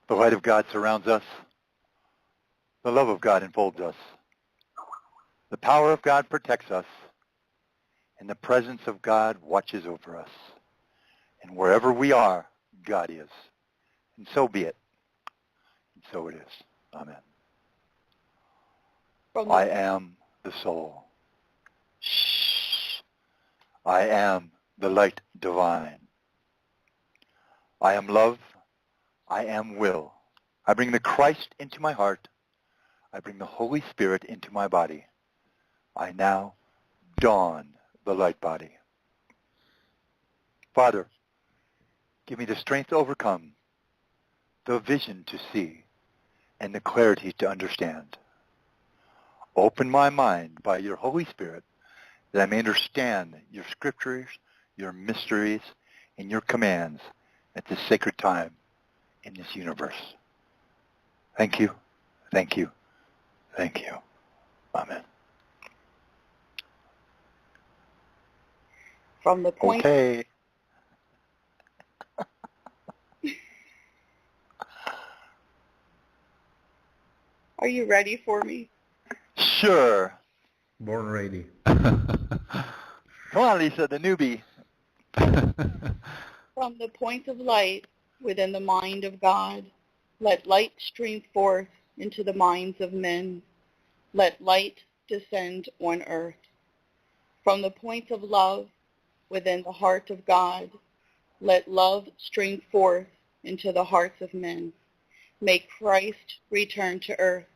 The light of God surrounds us. The love of God enfolds us. The power of God protects us. And the presence of God watches over us. And wherever we are, God is. And so be it. And so it is. Amen. I am the soul. Shh. I am the light divine. I am love. I am will. I bring the Christ into my heart. I bring the Holy Spirit into my body. I now dawn the light body. Father, give me the strength to overcome, the vision to see, and the clarity to understand. Open my mind by your Holy Spirit that I may understand your scriptures, your mysteries, and your commands at this sacred time in this universe. Thank you, thank you, thank you. Amen. From the point... Okay. Are you ready for me? Sure. Born ready. Come on, Lisa, the newbie. From the point of light within the mind of God, let light stream forth into the minds of men. Let light descend on earth. From the point of love within the heart of God, let love stream forth into the hearts of men. May Christ return to earth.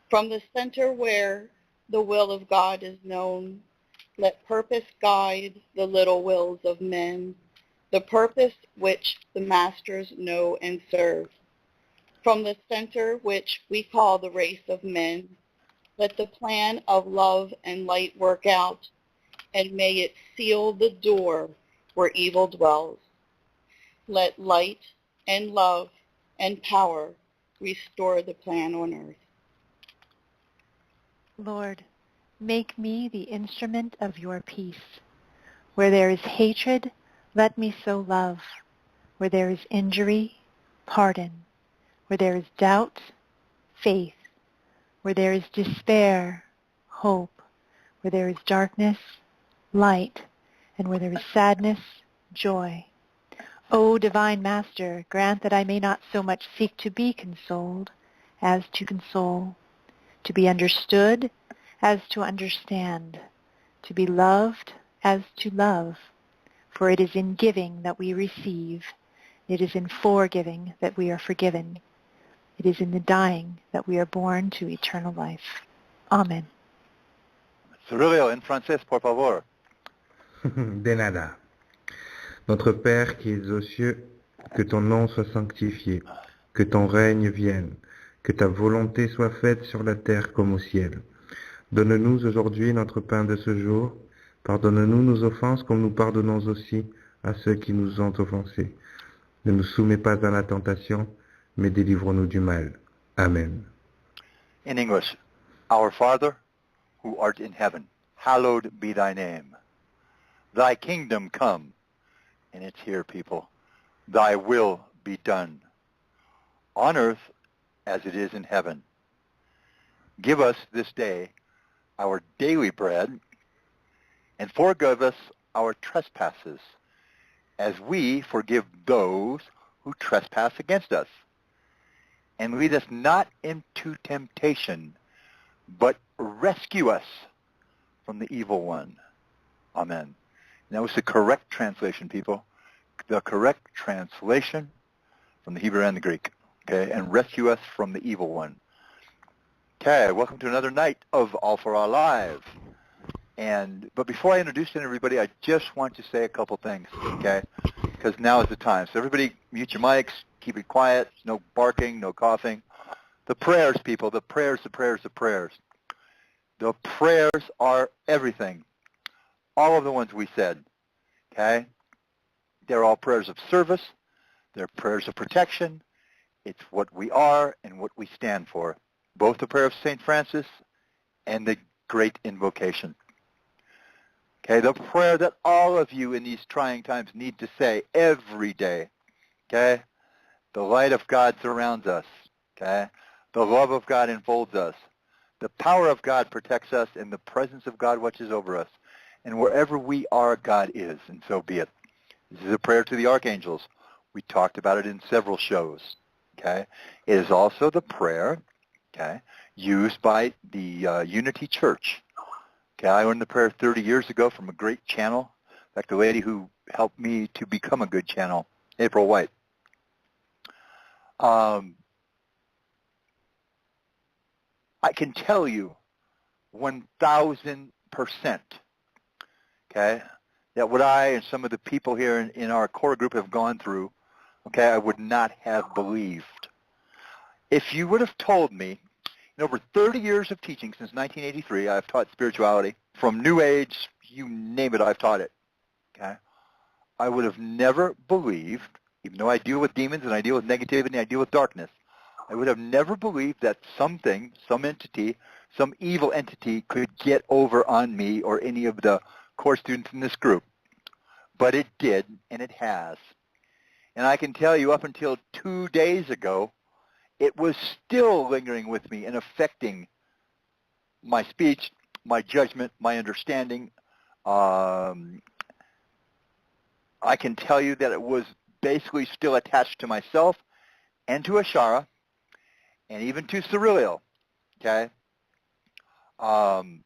From the center where the will of God is known, let purpose guide the little wills of men, the purpose which the masters know and serve. From the center which we call the race of men, let the plan of love and light work out, and may it seal the door where evil dwells. Let light and love and power restore the plan on earth. Lord, make me the instrument of your peace. Where there is hatred, let me sow love. Where there is injury, pardon. Where there is doubt, faith. Where there is despair, hope. Where there is darkness, light. And where there is sadness, joy. O Divine Master, grant that I may not so much seek to be consoled as to console, to be understood as to understand, to be loved as to love. For it is in giving that we receive. It is in forgiving that we are forgiven. It is in the dying that we are born to eternal life. Amen. Siriliel, en francés, por favor. De nada. Notre Père qui es aux cieux, que ton nom soit sanctifié, que ton règne vienne, que ta volonté soit faite sur la terre comme au ciel. Donne-nous aujourd'hui notre pain de ce jour. Pardonne-nous nos offenses comme nous pardonnons aussi à ceux qui nous ont offensés. Ne nous soumets pas à la tentation, mais délivre-nous du mal. Amen. In English, Our Father, who art in heaven, hallowed be thy name. Thy kingdom come, and it's here, people. Thy will be done, on earth as it is in heaven. Give us this day our daily bread, and forgive us our trespasses, as we forgive those who trespass against us. And lead us not into temptation, but rescue us from the evil one. Amen. And that was the correct translation, people. The correct translation from the Hebrew and the Greek. Okay, and rescue us from the evil one. Okay, welcome to another night of Allfaaraa Live. But before I introduce everybody, I just want to say a couple things, okay? Because now is the time. So everybody mute your mics, keep it quiet, no barking, no coughing. The prayers, people, the prayers, the prayers, the prayers. The prayers are everything. All of the ones we said, okay? They're all prayers of service. They're prayers of protection. It's what we are and what we stand for. Both the prayer of St. Francis and the great invocation. Okay, the prayer that all of you in these trying times need to say every day. Okay? The light of God surrounds us. Okay? The love of God enfolds us. The power of God protects us, and the presence of God watches over us. And wherever we are, God is, and so be it. This is a prayer to the archangels. We talked about it in several shows. Okay? It is also the prayer, okay, used by the Unity Church. Okay, I learned the prayer 30 years ago from a great channel. In fact, the lady who helped me to become a good channel, April White. I can tell you 1,000%, okay, that what I and some of the people here in our core group have gone through, okay, I would not have believed. If you would have told me, in over 30 years of teaching, since 1983, I've taught spirituality. From New Age, you name it, I've taught it. Okay, I would have never believed, even though I deal with demons and I deal with negativity and I deal with darkness, I would have never believed that something, some entity, some evil entity could get over on me or any of the core students in this group. But it did, and it has. And I can tell you up until 2 days ago, it was still lingering with me and affecting my speech, my judgment, my understanding. I can tell you that it was basically still attached to myself and to Allfaaraa and even to Siriliel, okay? And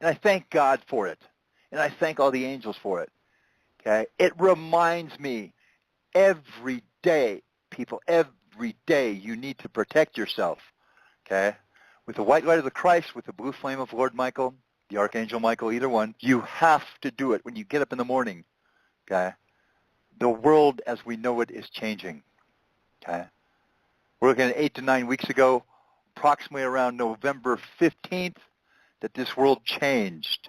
I thank God for it, and I thank all the angels for it, okay? It reminds me every day, people, every day you need to protect yourself, okay? With the white light of the Christ, with the blue flame of Lord Michael, the Archangel Michael, either one, you have to do it when you get up in the morning, okay? The world as we know it is changing, okay? We're looking at 8 to 9 weeks ago, approximately around November 15th, that this world changed,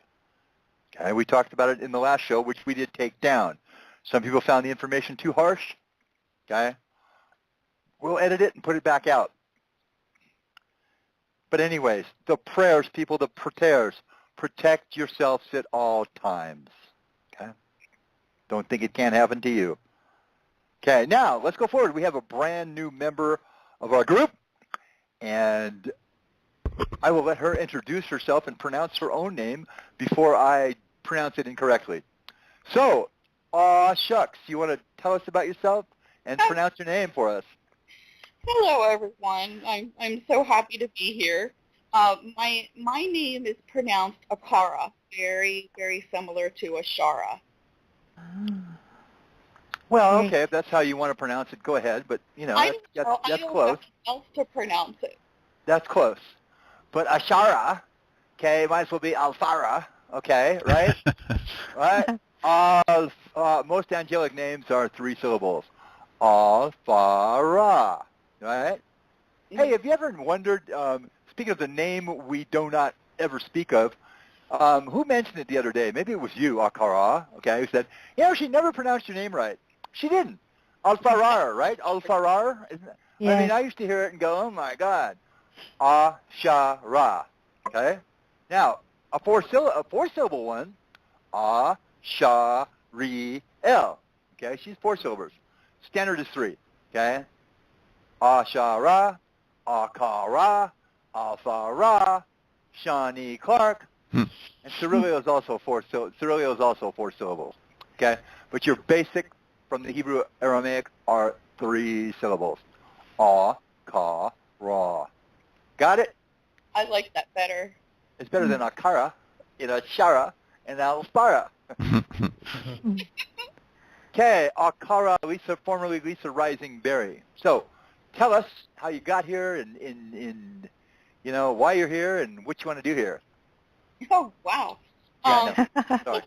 okay? We talked about it in the last show, which we did take down. Some people found the information too harsh, okay? We'll edit it and put it back out. But anyways, the prayers, people, the prayers, protect yourselves at all times, okay? Don't think it can't happen to you. Okay, now let's go forward. We have a brand new member of our group, and I will let her introduce herself and pronounce her own name before I pronounce it incorrectly. So, shucks, you want to tell us about yourself and pronounce your name for us? Hello, everyone. I'm so happy to be here. My name is pronounced Allfaaraa, very, very similar to Allfaaraa. Well, okay, if that's how you want to pronounce it, go ahead. But, you know, that's close. I don't know how else to pronounce it. That's close. But Allfaaraa, okay, might as well be Allfaaraa, okay, right? Right? Most angelic names are 3 syllables. Allfaaraa, right? Hey, have you ever wondered, speaking of the name we do not ever speak of, who mentioned it the other day? Maybe it was you, Allfaaraa, okay, who said, she never pronounced your name right. She didn't. Allfaaraa, right? Allfaaraa? Yes. I mean, I used to hear it and go, oh, my God. Allfaaraa, okay? Now, a four-syllable one, Siriliel, okay? She's 4 syllables. Standard is 3, okay? Allfaaraa, Allfaaraa, Allfaaraa, Shawnee Clark, and Siriliel is also 4 syllables, okay? But your basic from the Hebrew Aramaic are 3 syllables. Allfaaraa. Got it? I like that better. It's better than Allfaaraa, Allfaaraa, and Allfaaraa. Okay, Allfaaraa, Lisa, formerly Lisa Rising Berry. So, tell us how you got here and why you're here and what you want to do here. Oh, wow. Yeah, no. Sorry.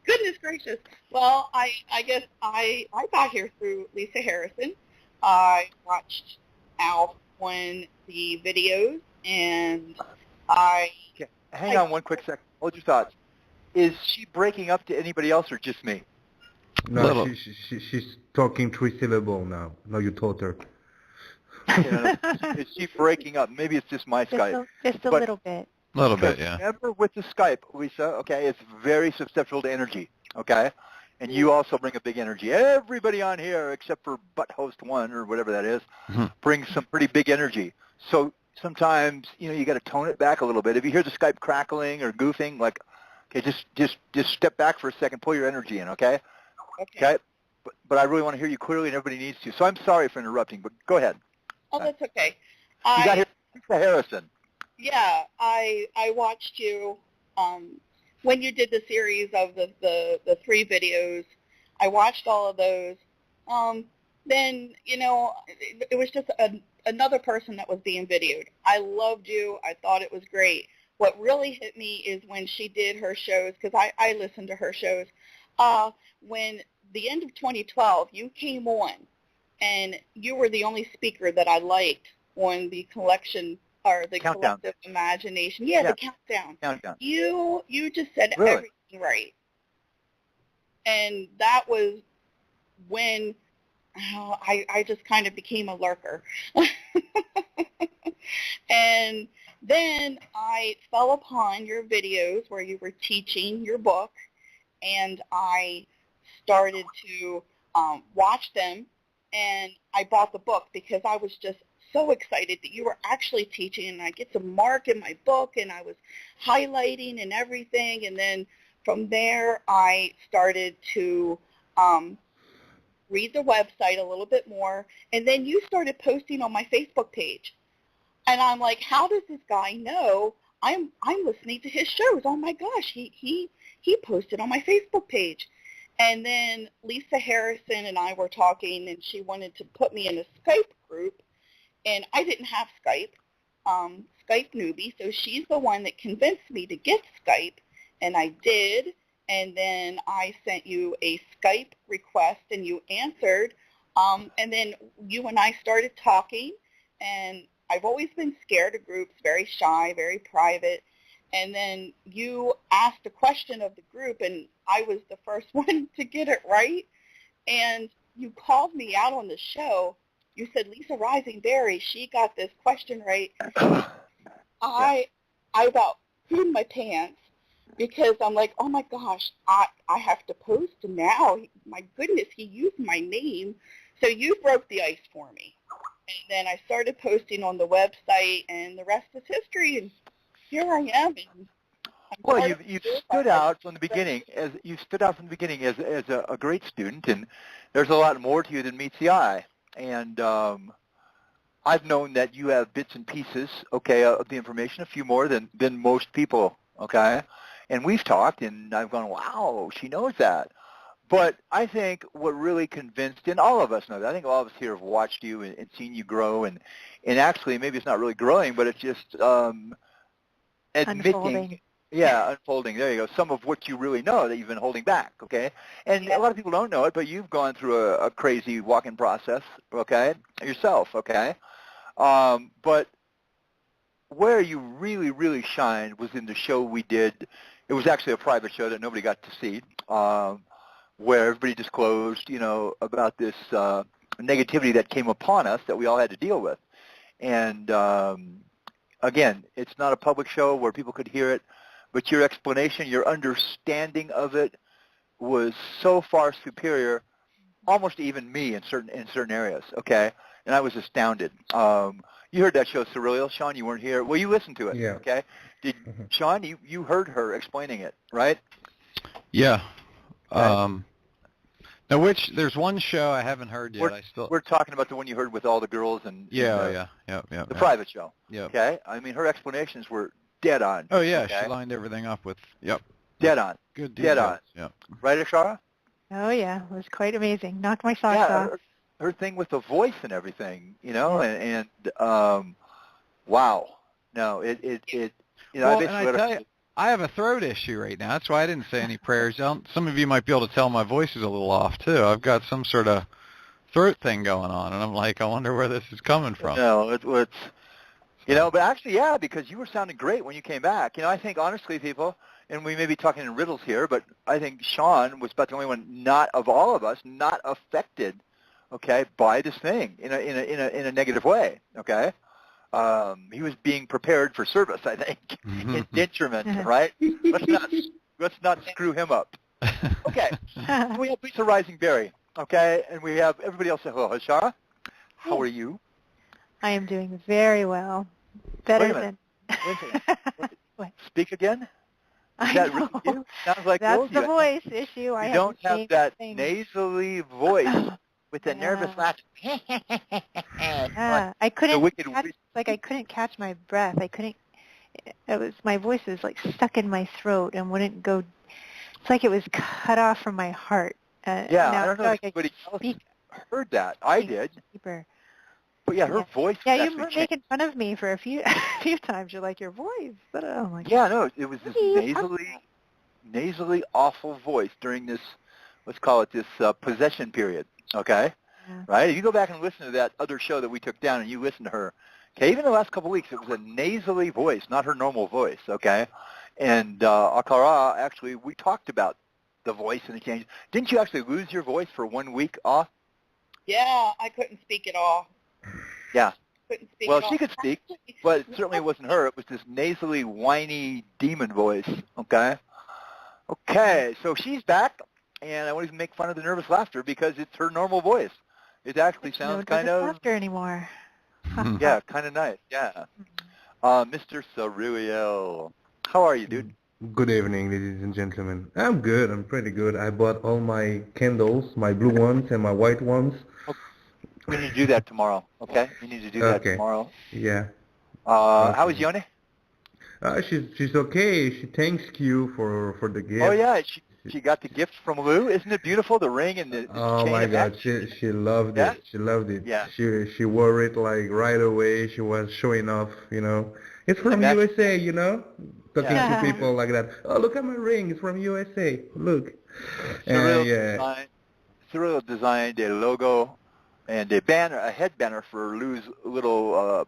Goodness gracious. Well, I guess I got here through Lisa Harrison. I watched Alf on the videos, and Okay. Hang on one quick sec. Hold your thoughts. Is she breaking up to anybody else or just me? No, she's talking 3 syllables now. Now you taught her. No. Is she breaking up? Maybe it's just my Skype. Just a little bit. A little bit, yeah. Remember with the Skype, Lisa, okay, it's very susceptible to energy, okay? And you also bring a big energy. Everybody on here, except for butt host one or whatever that is, brings some pretty big energy. So sometimes, you got to tone it back a little bit. If you hear the Skype crackling or goofing, like, okay, just step back for a second, pull your energy in, okay? Okay. But I really want to hear you clearly, and everybody needs to. So I'm sorry for interrupting, but go ahead. Oh, that's okay. You got here, Lisa Harrison. Yeah, I watched you when you did the series of the 3 videos. I watched all of those. Then, it was just another person that was being videoed. I loved you. I thought it was great. What really hit me is when she did her shows, because I listened to her shows. When the end of 2012, you came on, and you were the only speaker that I liked on the collection or the Countdown. collective imagination. Yeah, the countdown. You just said everything right. And that was when I just kind of became a lurker. And then I fell upon your videos where you were teaching your book, and I started to watch them, and I bought the book because I was just so excited that you were actually teaching, and I get to mark in my book, and I was highlighting and everything. And then from there, I started to read the website a little bit more, and then you started posting on my Facebook page. And I'm like, how does this guy know I'm listening to his shows? Oh my gosh, he posted on my Facebook page. And then Lisa Harrison and I were talking, and she wanted to put me in a Skype group, and I didn't have Skype, Skype newbie, so she's the one that convinced me to get Skype, and I did. And then I sent you a Skype request, and you answered, and then you and I started talking, and I've always been scared of groups, very shy, very private. And then you asked a question of the group, and I was the first one to get it right. And you called me out on the show. You said, Lisa Rising Berry, she got this question right. I about pooed my pants because I'm like, oh my gosh, I have to post now. My goodness, he used my name. So you broke the ice for me. And then I started posting on the website, and the rest is history. And here I am. Well, you've stood out from the beginning as a great student, and there's a lot more to you than meets the eye. And I've known that you have bits and pieces, okay, of the information, a few more than most people, okay. And we've talked, and I've gone, wow, she knows that. But I think what really convinced, and all of us know that, I think all of us here have watched you and seen you grow, and actually maybe it's not really growing, but it's just admitting, unfolding, there you go, some of what you really know that you've been holding back, okay? And a lot of people don't know it, but you've gone through a crazy walk-in process, okay, yourself, okay? But where you really, really shined was in the show we did. It was actually a private show that nobody got to see, where everybody disclosed, about this negativity that came upon us that we all had to deal with. And again, it's not a public show where people could hear it, but your explanation, your understanding of it was so far superior, almost to even me in certain areas, okay? And I was astounded. You heard that show, Siriliel. Shawn, you weren't here. Well, you listened to it, okay? Shawn, you heard her explaining it, right? Yeah. Now, there's one show I haven't heard yet. We're talking about the one you heard with all the girls and the private show. Yeah. Okay. I mean, her explanations were dead on. Oh yeah, okay? She lined everything up with dead on. Good details. Dead on. Yeah. Right, Allfaaraa? Oh yeah, it was quite amazing. Knocked my socks off. Her thing with the voice and everything, and wow. No, it Well, and I tell you, I have a throat issue right now. That's why I didn't say any prayers. Some of you might be able to tell my voice is a little off, too. I've got some sort of throat thing going on, and I'm like, I wonder where this is coming from. No, it's but actually, yeah, because you were sounding great when you came back. I think, honestly, people, and we may be talking in riddles here, but I think Shawn was about the only one not of all of us not affected, okay, by this thing in a negative way, okay? He was being prepared for service, I think, in detriment, right? Let's not screw him up, Okay. So we have Lisa Risingberry, okay, and we have everybody else say hello. Shara, how are you? I am doing very well. Wait Better a minute. than... Wait a second. What? Speak again? Is I that know. really you? Sounds like That's old the you. voice issue. I You have don't to have change that things. nasally voice with the nervous Yeah. laugh. Yeah. I couldn't catch, I couldn't catch my breath. My voice was like stuck in my throat and wouldn't go. It's like it was cut off from my heart. Yeah, now I don't know feel if like I anybody else speak heard that. I did. deeper. But yeah, her voice Yeah, was you actually were changed. making fun of me for a few times. You're like, your voice. But I'm like, Yeah, no, it was this what are you talking nasally awful voice during this, let's call it this possession period, okay? Yeah. Right? If you go back and listen to that other show that we took down and you listen to her, okay, even the last couple of weeks, it was a nasally voice, not her normal voice, okay? And Allfaaraa, actually, we talked about the voice and the change. Didn't you actually lose your voice for 1 week off? Yeah, I couldn't speak at all. Yeah. Couldn't speak Well, at all. she could speak, but it certainly wasn't her. It was this nasally, whiny demon voice, okay? Okay, so she's back, and I won't even make fun of the nervous laughter because it's her normal voice. It actually sounds no kind of, laughter anymore. yeah, kind of nice, yeah. Mr. Siriliel, how are you, dude? Good evening, ladies and gentlemen. I'm good. I'm pretty good. I bought all my candles, my blue ones and my white ones. We need to do that tomorrow, okay? We need to do that tomorrow. Yeah. How is Yone? She's okay. She thanks you for the gift. Oh, yeah, she got the gift from Lou. Isn't it beautiful, the ring and the Oh chain my of God, that? she loved Yeah? it. She loved it. Yeah. She wore it like right away. She was showing off, you know. It's from USA, you know. Talking to people like that. Oh, look at my ring. It's from USA. Look. Cyril designed a logo and a banner, a head banner for Lou's little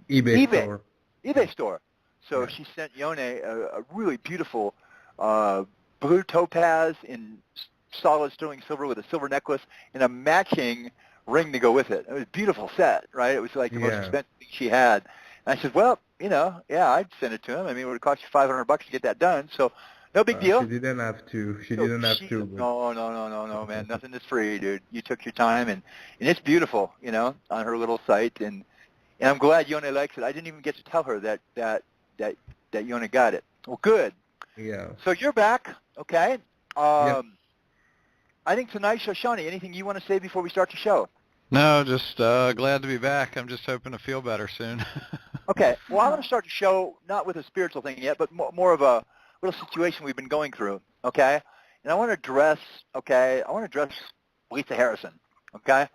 eBay store. So she sent Yone a really beautiful blue topaz in solid sterling silver with a silver necklace and a matching ring to go with it. It was a beautiful set, right? It was like the most expensive thing she had. And I said, well, you know, yeah, I'd send it to him. I mean, it would cost you $500 to get that done. So no big deal. She didn't have to. No, man. Nothing is free, dude. You took your time, and it's beautiful, you know, on her little site. And I'm glad Yone likes it. I didn't even get to tell her that Yone got it. Well, good. Yeah. So you're back, okay? I think tonight's show, Shawnee, anything you want to say before we start the show? No, just glad to be back. I'm just hoping to feel better soon. Okay. Well, I want to start the show not with a spiritual thing yet, but more of a little situation we've been going through, okay? And I want to address Lisa Harrison, okay?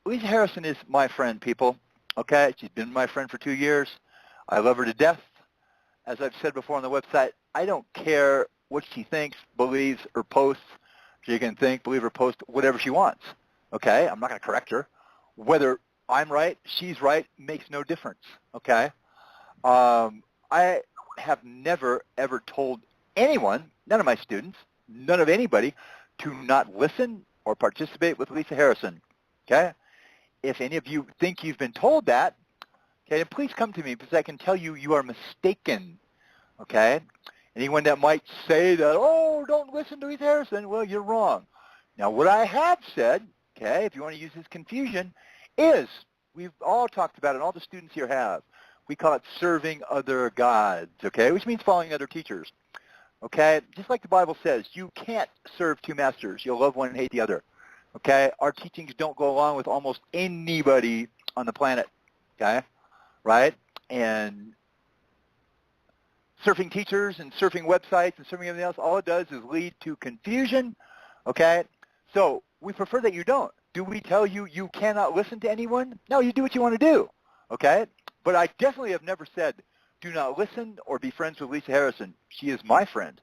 Lisa Harrison is my friend, people, okay? She's been my friend for 2 years. I love her to death. As I've said before on the website, I don't care what she thinks, believes, or posts. She can think, believe, or post whatever she wants, okay? I'm not going to correct her. Whether I'm right, she's right, makes no difference, okay? I have never, ever told anyone, none of my students, none of anybody, to not listen or participate with Lisa Harrison, okay? If any of you think you've been told that, okay, then please come to me because I can tell you you are mistaken, okay? Anyone that might say that, oh, don't listen to Lisa Harrison, well, you're wrong. Now, what I have said, okay, if you want to use this confusion, is we've all talked about it, all the students here have. We call it serving other gods, okay, which means following other teachers, okay? Just like the Bible says, you can't serve two masters. You'll love one and hate the other, okay? Our teachings don't go along with almost anybody on the planet, okay, right? And surfing teachers and surfing websites and surfing everything else, all it does is lead to confusion, okay? So we prefer that you don't. Do we tell you you cannot listen to anyone? No, you do what you want to do, okay? But I definitely have never said do not listen or be friends with Lisa Harrison. She is my friend,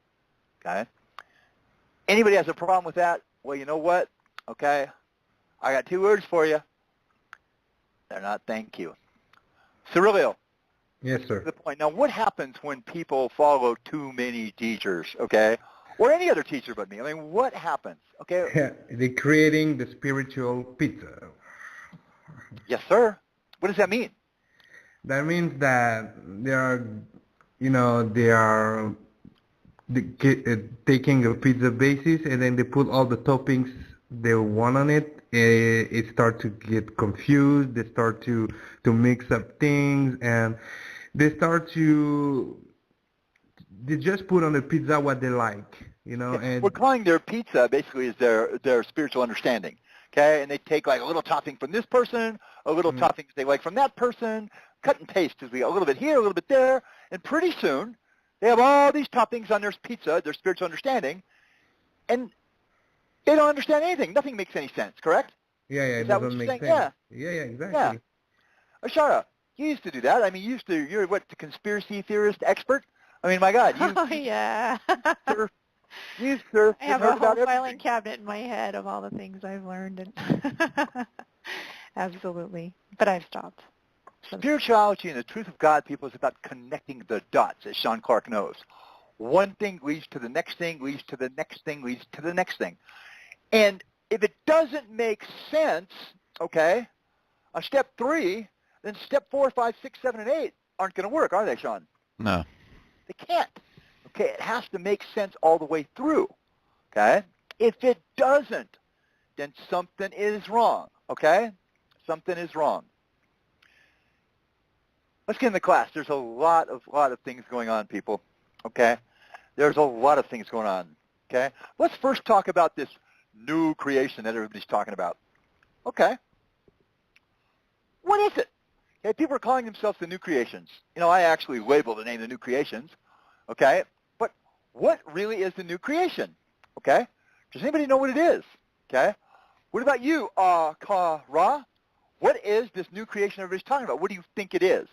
okay? Anybody has a problem with that? Well, you know what, okay? I got 2 words for you. They're not thank you. Siriliel. Yes, sir. The point. Now, what happens when people follow too many teachers, okay? Or any other teacher but me? I mean, what happens, okay? Yeah, they're creating the spiritual pizza. Yes, sir. What does that mean? That means that they are taking a pizza basis and then they put all the toppings they want on it. It start to get confused. They start to mix up things, and they just put on the pizza what they like, you know. And we're calling their pizza basically is their spiritual understanding. Okay, and they take like a little topping from this person, a little topping they like from that person, cut and paste as we a little bit here, a little bit there, and pretty soon they have all these toppings on their pizza, their spiritual understanding, and they don't understand anything. Nothing makes any sense, correct? Yeah, is it that doesn't what you're make saying? sense. Yeah, exactly. Yeah. Allfaaraa, you used to do that. I mean, you're what, the conspiracy theorist expert? I mean, my God, Oh, yeah. you surf I and have heard a whole about filing everything. cabinet in my head of all the things I've learned. And absolutely. But I've stopped. Spirituality and the truth of God, people, is about connecting the dots, as Shawn knows. One thing leads to the next thing, leads to the next thing, leads to the next thing. And if it doesn't make sense, okay, on step 3, then step 4, 5, 6, 7, and 8 aren't going to work, are they, Shawn? No. They can't. Okay, it has to make sense all the way through. Okay? If it doesn't, then something is wrong. Okay? Something is wrong. Let's get in the class. There's a lot of things going on, people. Okay? There's a lot of things going on. Okay? Let's first talk about this new creation that everybody's talking about. Okay. What is it? Okay, people are calling themselves the new creations. You know, I actually label the name the new creations. Okay? But what really is the new creation? Okay? Does anybody know what it is? Okay? What about you, Allfaaraa? What is this new creation everybody's talking about? What do you think it is?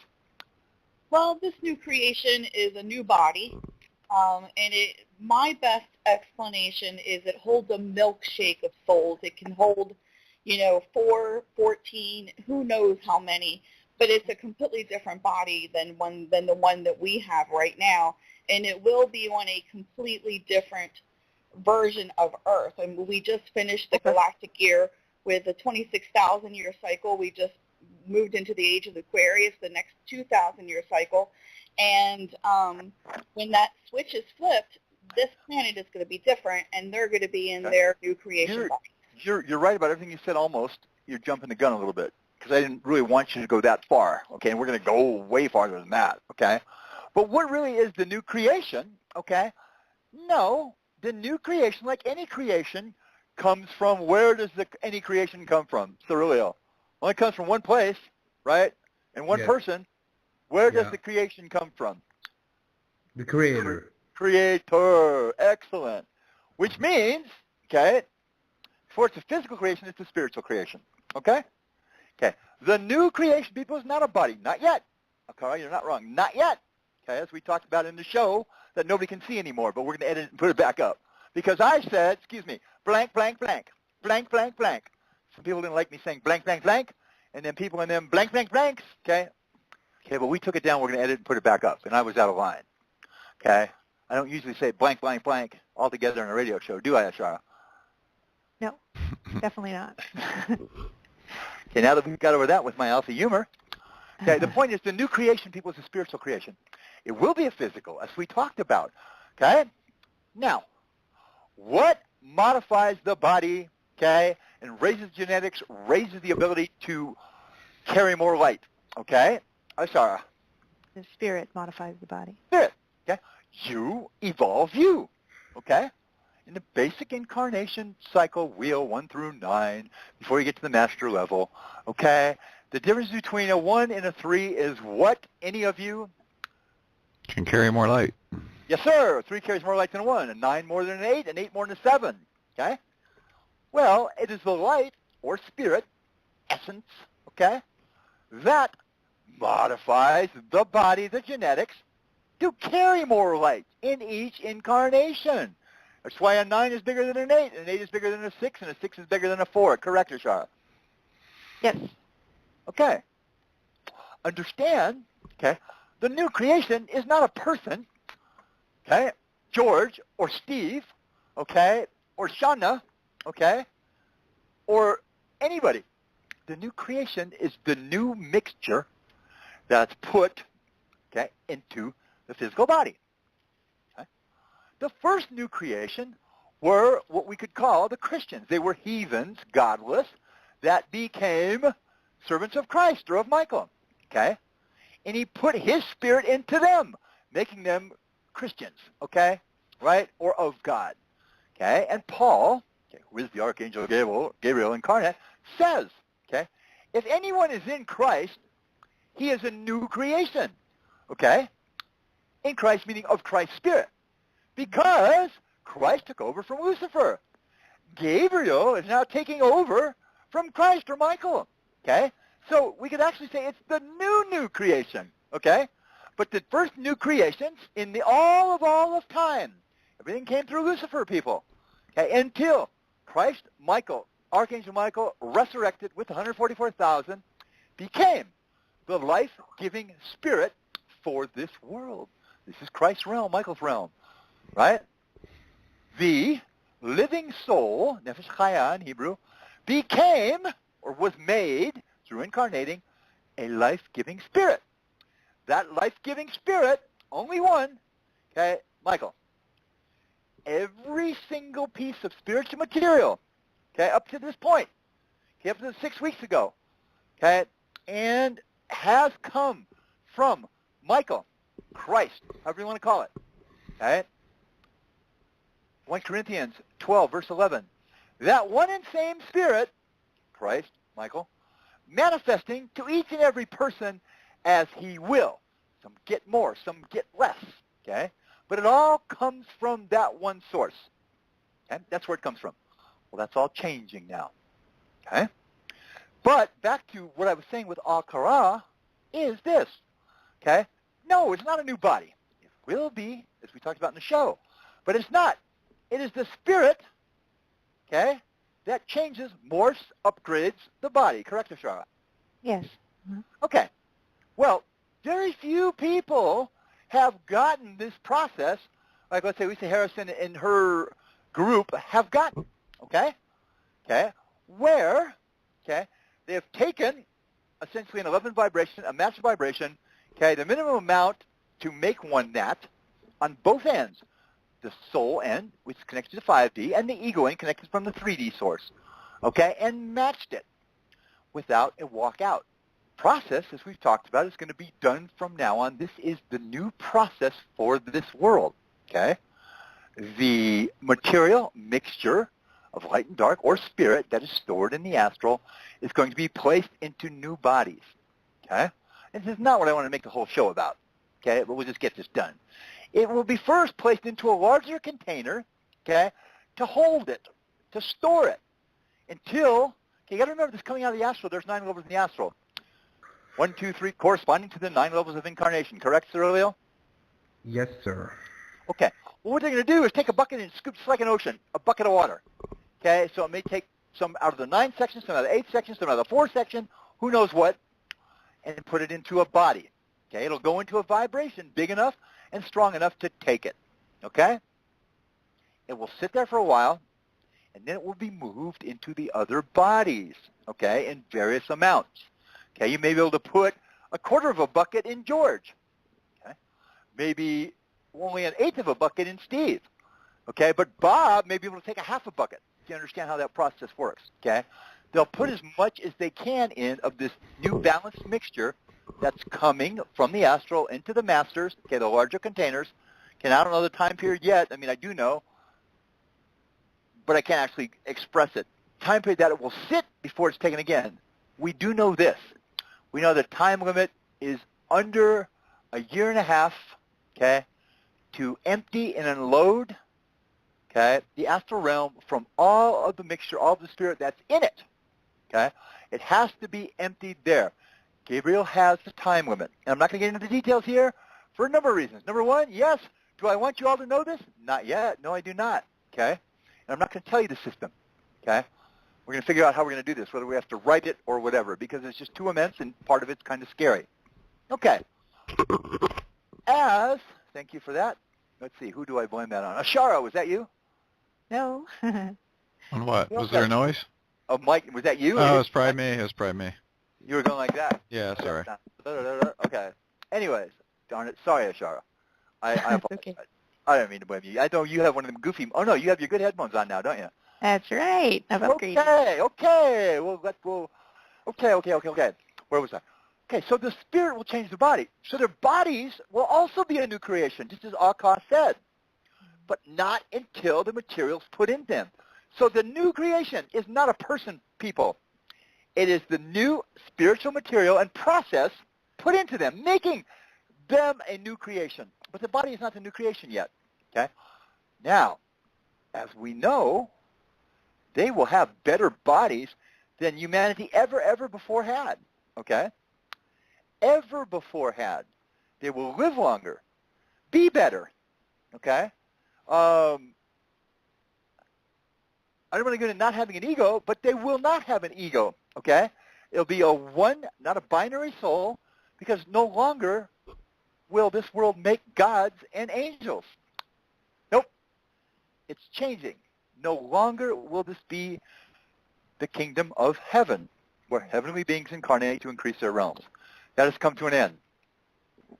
Well, this new creation is a new body, and my best explanation is it holds a milkshake of souls. It can hold, 4, 14, who knows how many, but it's a completely different body than the one that we have right now, and it will be on a completely different version of Earth. And we just finished the galactic year with a 26,000-year cycle. We just moved into the age of Aquarius, the next 2,000-year cycle. And when that switch is flipped, this planet is going to be different, and they're going to be in their new creation body. You're right about everything you said almost. You're jumping the gun a little bit because I didn't really want you to go that far, okay? And we're going to go way farther than that, okay? But what really is the new creation, okay? No, the new creation, like any creation, comes from, where does any creation come from? Siriliel. Well, it comes from one place, right? And one person. Where does the creation come from? The Creator. Creator. Excellent. Which means, okay, before it's a physical creation, it's a spiritual creation. Okay? Okay. The new creation, people, is not a body. Not yet. Okay, you're not wrong. Not yet. Okay, as we talked about in the show that nobody can see anymore, but we're going to edit it and put it back up. Because I said, blank, blank, blank, blank, blank, blank. Some people didn't like me saying blank, blank, blank, and then people in them blank, blank, blanks, okay? Okay, but we took it down. We're going to edit and put it back up, and I was out of line, okay? I don't usually say blank, blank, blank all together in a radio show, do I, Allfaaraa? No, definitely not. Okay, now that we've got over that with my alpha humor, okay, the point is the new creation, people, is a spiritual creation. It will be a physical, as we talked about, okay? Now, what modifies the body, okay, and raises genetics, raises the ability to carry more light, okay? Allfaaraa. The spirit modifies the body. Spirit, okay? You evolve you, okay? In the basic incarnation cycle, wheel 1 through 9, before you get to the master level, okay? The difference between a 1 and a 3 is what, any of you? Can carry more light. Yes, sir. 3 carries more light than a 1, and 9 more than an 8, and 8 more than a 7, okay? Well, it is the light, or spirit, essence, okay, that modifies the body, the genetics, to carry more light in each incarnation. That's why a 9 is bigger than an 8, and an 8 is bigger than a 6, and a 6 is bigger than a 4. Correct, Allfaaraa? Yes. Okay. Understand, okay, the new creation is not a person, okay, George or Steve, okay, or Shauna, okay, or anybody. The new creation is the new mixture that's put, okay, into the physical body. Okay? The first new creation were what we could call the Christians. They were heathens, godless, that became servants of Christ or of Michael, okay? And he put his spirit into them, making them Christians, okay, right, or of God, okay? And Paul, okay, who is the Archangel Gabriel incarnate, says, okay, if anyone is in Christ, he is a new creation, okay? In Christ, meaning of Christ's spirit, because Christ took over from Lucifer. Gabriel is now taking over from Christ or Michael, okay? So we could actually say it's the new creation, okay? But the first new creations in the all of time, everything came through Lucifer, people, okay, until Christ, Michael, Archangel Michael, resurrected with 144,000, became the life-giving spirit for this world. This is Christ's realm, Michael's realm, right? The living soul, nefesh chaya in Hebrew, became or was made through incarnating a life-giving spirit. That life-giving spirit, only one, okay, Michael, every single piece of spiritual material, okay, up to this point, okay, up to 6 weeks ago, okay, and has come from Michael, Christ, however you want to call it, okay? 1 Corinthians 12, verse 11. That one and same Spirit, Christ, Michael, manifesting to each and every person as he will. Some get more, some get less, okay? But it all comes from that one source, okay? That's where it comes from. Well, that's all changing now, okay? But back to what I was saying with Allfaaraa is this, okay? No, it's not a new body. It will be, as we talked about in the show, but it's not. It is the spirit, okay, that changes, morphs, upgrades the body. Correct, Allfaaraa? Yes. Mm-hmm. Okay. Well, very few people have gotten this process, like let's say Lisa Harrison and her group have gotten, okay? Okay, where, okay, they have taken essentially an 11 vibration, a master vibration, okay, the minimum amount to make one that on both ends, the soul end, which is connected to 5D, and the ego end connected from the 3D source, okay, and matched it without a walkout. Process, as we've talked about, is going to be done from now on. This is the new process for this world, okay? The material mixture of light and dark, or spirit, that is stored in the astral is going to be placed into new bodies, okay? And this is not what I want to make the whole show about, okay? But we'll just get this done. It will be first placed into a larger container, okay, to hold it, to store it, until, okay, you got to remember this coming out of the astral, there's 9 levels in the astral. 1, 2, 3, corresponding to the 9 levels of incarnation, correct, Siriliel? Yes, sir. Okay. Well, what they're going to do is take a bucket and scoop, just like an ocean, a bucket of water. Okay, so it may take some out of the 9 sections, some out of the 8 sections, some out of the 4 section, who knows what, and put it into a body. Okay, it'll go into a vibration big enough and strong enough to take it. Okay? It will sit there for a while, and then it will be moved into the other bodies, okay, in various amounts. Okay, you may be able to put a quarter of a bucket in George. Okay? Maybe only an eighth of a bucket in Steve. Okay, but Bob may be able to take a half a bucket. You understand how that process works, okay? They'll put as much as they can in of this new balanced mixture that's coming from the astral into the masters, okay, the larger containers. Okay, I don't know the time period yet. I mean, I do know, but I can't actually express it. Time period that it will sit before it's taken again. We do know this. We know the time limit is under a year and a half, okay, to empty and unload, okay, the astral realm from all of the mixture, all of the spirit that's in it, okay? It has to be emptied there. Gabriel has the time limit. And I'm not going to get into the details here for a number of reasons. Number one, yes, do I want you all to know this? Not yet. No, I do not, okay? And I'm not going to tell you the system, okay? We're going to figure out how we're going to do this, whether we have to write it or whatever, because it's just too immense and part of it's kind of scary. Okay. Thank you for that. Let's see, who do I blame that on? Allfaaraa, was that you? No. On what? Was there a noise? Oh, Mike, was that you? Oh, it was probably me. It was probably me. You were going like that. Yeah, sorry. Okay. Anyways, darn it. Sorry, Allfaaraa. I apologize. Okay. I don't mean to blame you. I know you have one of them goofy. Oh no, you have your good headphones on now, don't you? That's right. I've upgraded. Okay. Okay. Where was I? Okay, so the spirit will change the body. So their bodies will also be a new creation, just as Allfaaraa said, but not until the material's put in them. So the new creation is not a person, people. It is the new spiritual material and process put into them, making them a new creation. But the body is not the new creation yet. Okay? Now, as we know, they will have better bodies than humanity ever before had. Okay? Ever before had. They will live longer, be better. Okay? I don't want to go into not having an ego, but they will not have an ego. Okay? It'll be a one, not a binary soul, because no longer will this world make gods and angels. Nope. It's changing. No longer will this be the kingdom of heaven, where heavenly beings incarnate to increase their realms. That has come to an end.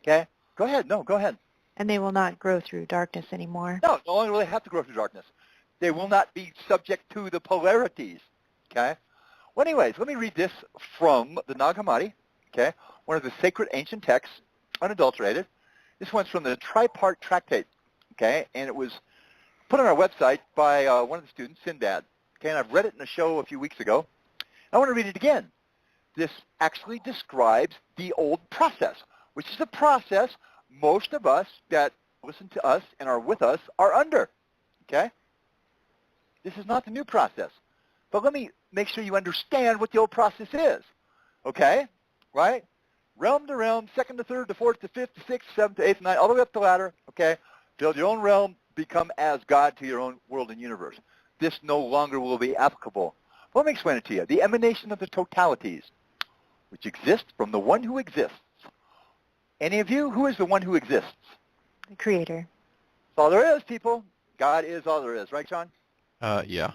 Okay? Go ahead. No, go ahead. And they will not grow through darkness anymore. No longer will they have to grow through darkness. They will not be subject to the polarities. Okay? Well, anyways, let me read this from the Nag Hammadi, okay? One of the sacred ancient texts, unadulterated. This one's from the Tripart Tractate, okay? And it was put on our website by one of the students, Sinbad, okay? And I've read it in a show a few weeks ago. I want to read it again. This actually describes the old process, which is the process most of us that listen to us and are with us are under, okay? This is not the new process. But let me make sure you understand what the old process is, okay? Right? Realm to realm, second to third to fourth to fifth to sixth, seventh to eighth, ninth, all the way up the ladder, okay? Build your own realm, become as God to your own world and universe. This no longer will be applicable. Well, let me explain it to you. The emanation of the totalities, which exist from the one who exists. Any of you, who is the one who exists? The Creator. That's all there is, people. God is all there is. Right, Shawn? Yeah.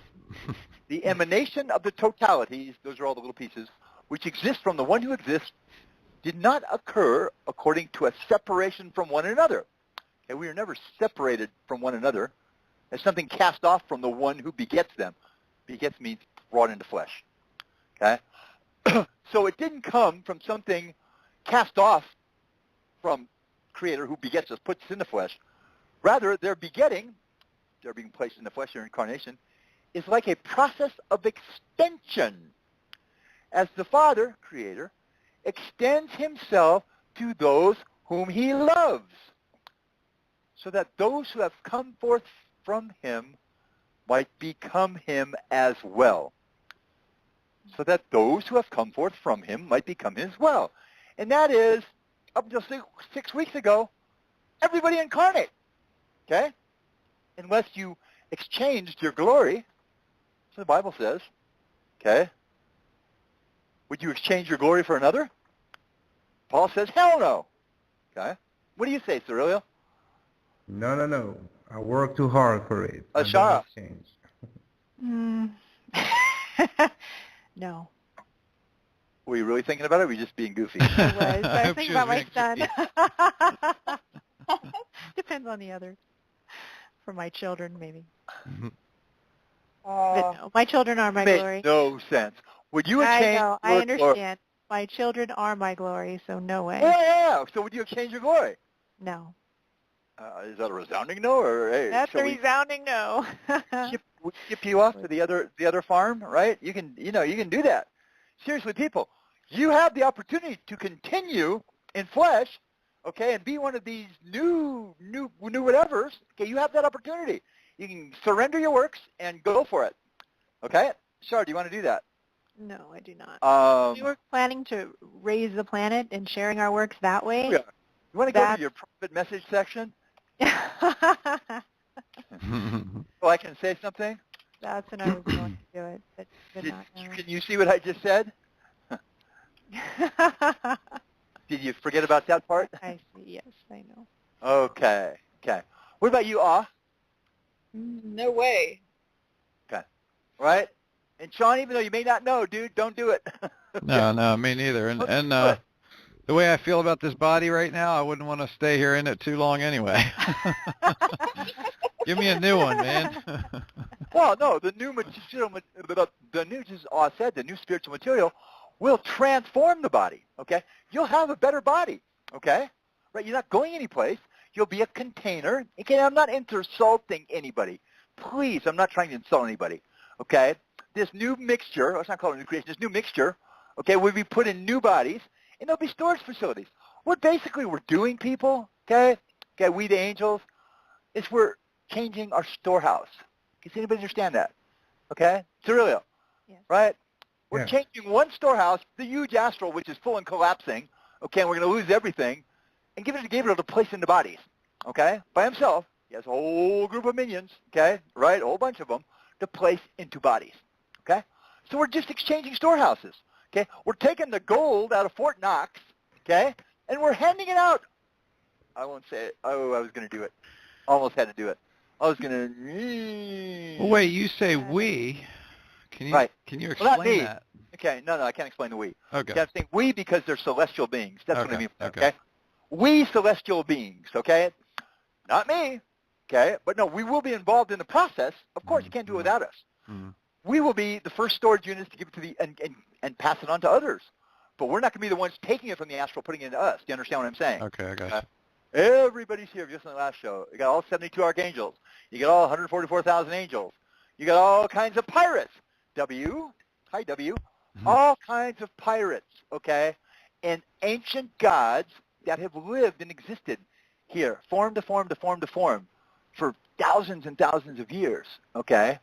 The emanation of the totalities, those are all the little pieces, which exist from the one who exists, did not occur according to a separation from one another. Okay, we are never separated from one another. It's something cast off from the one who begets them. Begets means brought into flesh. Okay? So it didn't come from something cast off from Creator who begets us, puts us in the flesh. Rather, their begetting, they're being placed in the flesh, their incarnation, is like a process of extension. As the Father, Creator, extends himself to those whom he loves, so that those who have come forth from him might become him as well. So that those who have come forth from him might become his well. And that is, up until 6 weeks ago, everybody incarnate. Okay? Unless you exchanged your glory, so the Bible says, okay? Would you exchange your glory for another? Paul says, hell no. Okay? What do you say, Siriliel? No. I work too hard for it. Shara. No. Were you really thinking about it, or were you just being goofy? I was hope thinking she was about my being son. Depends on the other. For my children, maybe. But no, my children are my glory. Makes no sense. Would you I exchange know. I your understand. glory? My children are my glory, so no way. Yeah. So would you exchange your glory? No. Is that a resounding no, or hey? That's a resounding no. We ship you off to the other farm, right? You can do that. Seriously, people, you have the opportunity to continue in flesh, okay, and be one of these new whatevers. Okay, you have that opportunity. You can surrender your works and go for it. Okay, Shawn, do you want to do that? No, I do not. We were planning to raise the planet and sharing our works that way. Yeah. You want to go to your private message section? Oh, I can say something? That's when I was going to do it. But Can you see what I just said? Did you forget about that part? I see. Yes, I know. Okay. What about you, Ah? No way. Okay. Right? And Shawn, even though you may not know, dude, don't do it. No, me neither. And the way I feel about this body right now, I wouldn't want to stay here in it too long anyway. Give me a new one, man. Well, no, the new just said the new spiritual material will transform the body. Okay, you'll have a better body. Okay, right? You're not going anyplace. You'll be a container. Okay, I'm not insulting anybody. Please, I'm not trying to insult anybody. Okay, this new mixture, let's not call it a new creation. This new mixture, okay, will be put in new bodies, and there'll be storage facilities. What basically we're doing, people, okay, we the angels, is we're changing our storehouse. Does anybody understand that? Okay? Siriliel, Yes. right? We're Yeah. changing one storehouse, the huge astral, which is full and collapsing, okay, and we're going to lose everything, and give it to Gabriel to place into bodies, okay, by himself. He has a whole group of minions, okay, right, a whole bunch of them, to place into bodies, okay? So we're just exchanging storehouses, okay? We're taking the gold out of Fort Knox, okay, and we're handing it out. I won't say it. Oh, I was going to do it. Almost had to do it. I was going to... Well, wait, you say we. Can you Right. Can you Well, not explain me. that? Okay, no, I can't explain the we. Okay. I'm saying we because they're celestial beings. That's what I Okay, mean. okay. Okay? We celestial beings, okay? Not me, okay? But no, we will be involved in the process. Of course, you can't do it without us. Mm. We will be the first storage units to give it to the and pass it on to others. But we're not going to be the ones taking it from the astral, putting it into us. Do you understand what I'm saying? Okay, I got you. Everybody's here, just in the last show. You got all 72 archangels. You got all 144,000 angels. You got all kinds of pirates. Hi W. All kinds of pirates, okay? And ancient gods that have lived and existed here, form to form to form to form, for thousands and thousands of years, okay?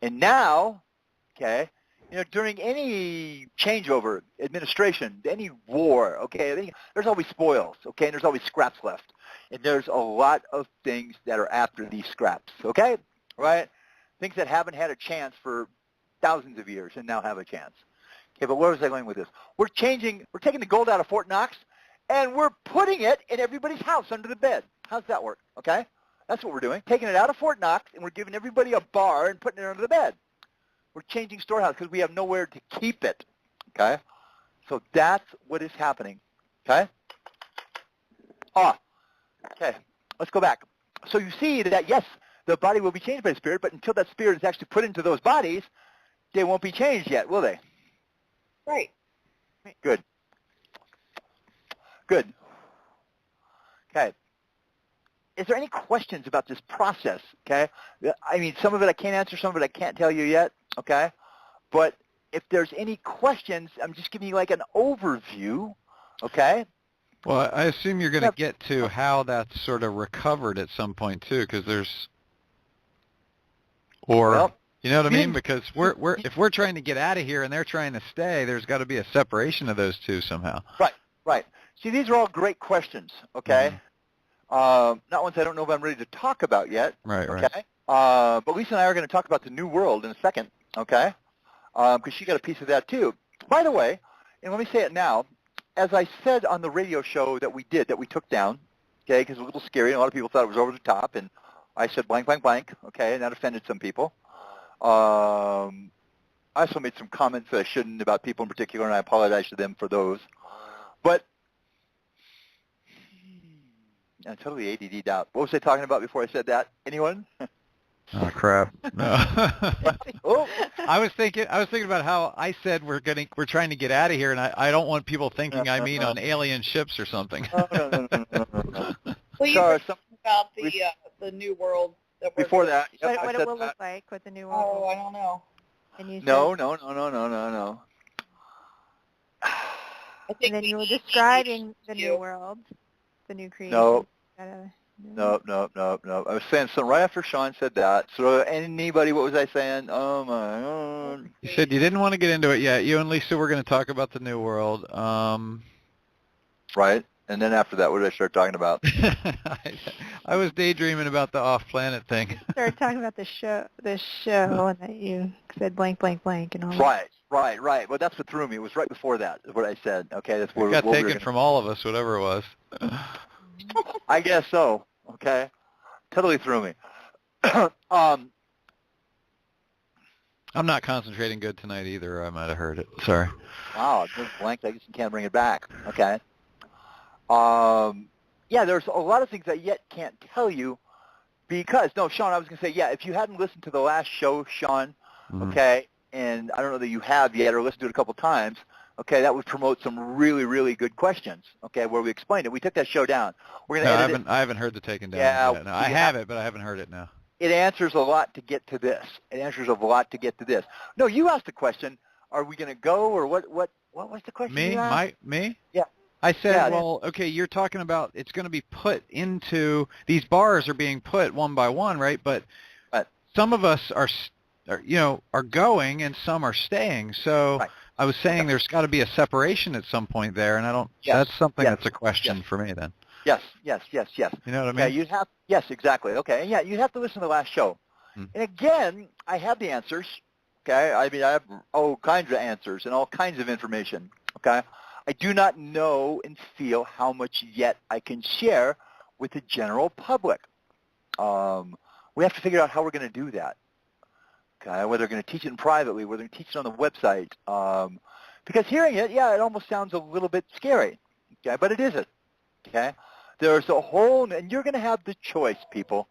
And now, okay, during any changeover, administration, any war, okay, there's always spoils, okay, and there's always scraps left. And there's a lot of things that are after these scraps, okay, right? Things that haven't had a chance for thousands of years and now have a chance. Okay, but where was I going with this? We're taking the gold out of Fort Knox, and we're putting it in everybody's house under the bed. How's that work, okay? That's what we're doing. Taking it out of Fort Knox, and we're giving everybody a bar and putting it under the bed. We're changing storehouse because we have nowhere to keep it, okay? So that's what is happening, okay? Okay, let's go back. So you see that, yes, the body will be changed by the spirit, but until that spirit is actually put into those bodies, they won't be changed yet, will they? Right. Good. Good. Okay. Is there any questions about this process, okay? I mean, some of it I can't answer, some of it I can't tell you yet, okay? But if there's any questions, I'm just giving you like an overview, okay? Well, I assume you're going to get to how that's sort of recovered at some point too, because there's, or Well, you know what I mean? Because if we're trying to get out of here and they're trying to stay, there's got to be a separation of those two somehow. Right. See, these are all great questions, okay? Not ones I don't know if I'm ready to talk about yet, Right. okay? But Lisa and I are going to talk about the New World in a second, okay? Because she got a piece of that too. By the way, and let me say it now, as I said on the radio show that we took down, okay, because it was a little scary and a lot of people thought it was over the top, and I said blank, blank, blank, okay, and that offended some people. I also made some comments that I shouldn't about people in particular, and I apologize to them for those. But I'm totally ADD'd out. What was I talking about before I said that? Anyone? Oh crap! No. Oh. I was thinking about how I said we're trying to get out of here, and I don't want people thinking I mean on alien ships or something. No. Well, you were talking about the new world that we're Before that, What I it said will that. look like, what the new world Oh, will I don't know. And you said, No. I think and then we you were need describing the you. new world, the new creation. No. No. No. I was saying something right after Shawn said that. So anybody, what was I saying? Oh my God. You said you didn't want to get into it yet. You and Lisa were going to talk about the new world. Right. And then after that, what did I start talking about? I was daydreaming about the off-planet thing. Started talking about the show, and that you said blank, blank, blank, and all that. Right. Well, that's what threw me. It was right before that, is what I said. Okay, that's what It got what we taken were from all of us, whatever it was. I guess so. Okay, totally threw me. I'm not concentrating good tonight either. I might have heard it. Sorry. Wow, it just blanked. I guess you can't bring it back. Okay. Yeah, there's a lot of things I yet can't tell you because, no, Shawn, I was going to say, yeah, if you hadn't listened to the last show, Shawn, okay, and I don't know that you have yet or listened to it a couple times, okay, that would promote some really, really good questions, okay, where we explained it. We took that show down. We're going to edit it. I haven't heard the taken down yet. No, I have it, but I haven't heard it now. It answers a lot to get to this. No, you asked the question, are we going to go, or what was the question you asked? Me? Yeah. I said, well, okay, you're talking about it's going to be put into, these bars are being put one by one, right? But some of us are going and some are staying. So I was saying there's got to be a separation at some point there, and that's something that's a question for me then. Yes. You know what I mean? Yes, exactly. Okay, yeah, you'd have to listen to the last show. And again, I have the answers, okay? I mean, I have all kinds of answers and all kinds of information, okay? I do not know and feel how much yet I can share with the general public. We have to figure out how we're going to do that, okay? Whether we're going to teach it privately, whether we're going to teach it on the website. Because hearing it, it almost sounds a little bit scary, okay? But it isn't, okay? There's a whole, and you're going to have the choice, people,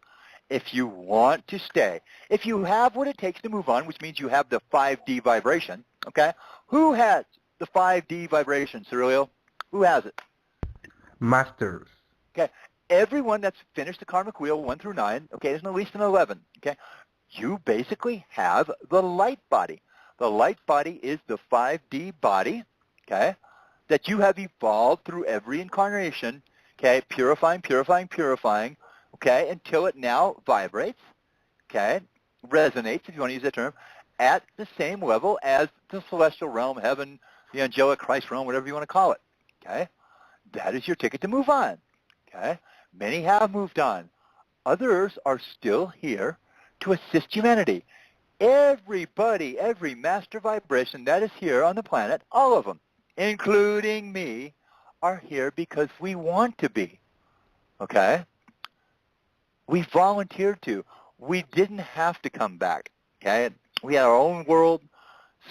if you want to stay. If you have what it takes to move on, which means you have the 5D vibration, okay? Who has the 5D vibration, Siriliel? Who has it? Masters. Okay. Everyone that's finished the karmic wheel 1 through 9, okay, there's at least an 11, okay? You basically have the light body. The light body is the 5D body, okay, that you have evolved through every incarnation, okay, purifying, okay, until it now vibrates, okay, resonates, if you want to use that term, at the same level as the celestial realm, heaven, the angelic Christ realm, whatever you want to call it, okay? That is your ticket to move on, okay? Many have moved on. Others are still here to assist humanity. Everybody, every master vibration that is here on the planet, all of them, including me, are here because we want to be, okay? We volunteered to. We didn't have to come back, okay? We had our own world,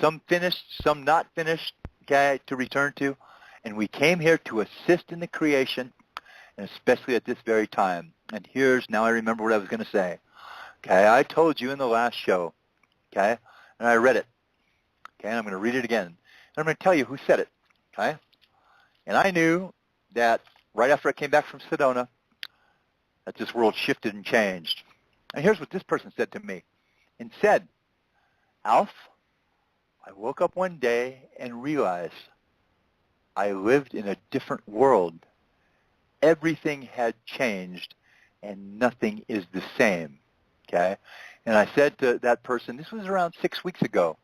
some finished, some not finished, okay, to return to, and we came here to assist in the creation, and especially at this very time. And now I remember what I was going to say, okay? I told you in the last show, okay, and I read it, okay, and I'm going to read it again, and I'm going to tell you who said it, okay? And I knew that right after I came back from Sedona, that this world shifted and changed. And here's what this person said to me, and said, Alf, I woke up one day and realized I lived in a different world. Everything had changed, and nothing is the same, okay? And I said to that person, this was around 6 weeks ago,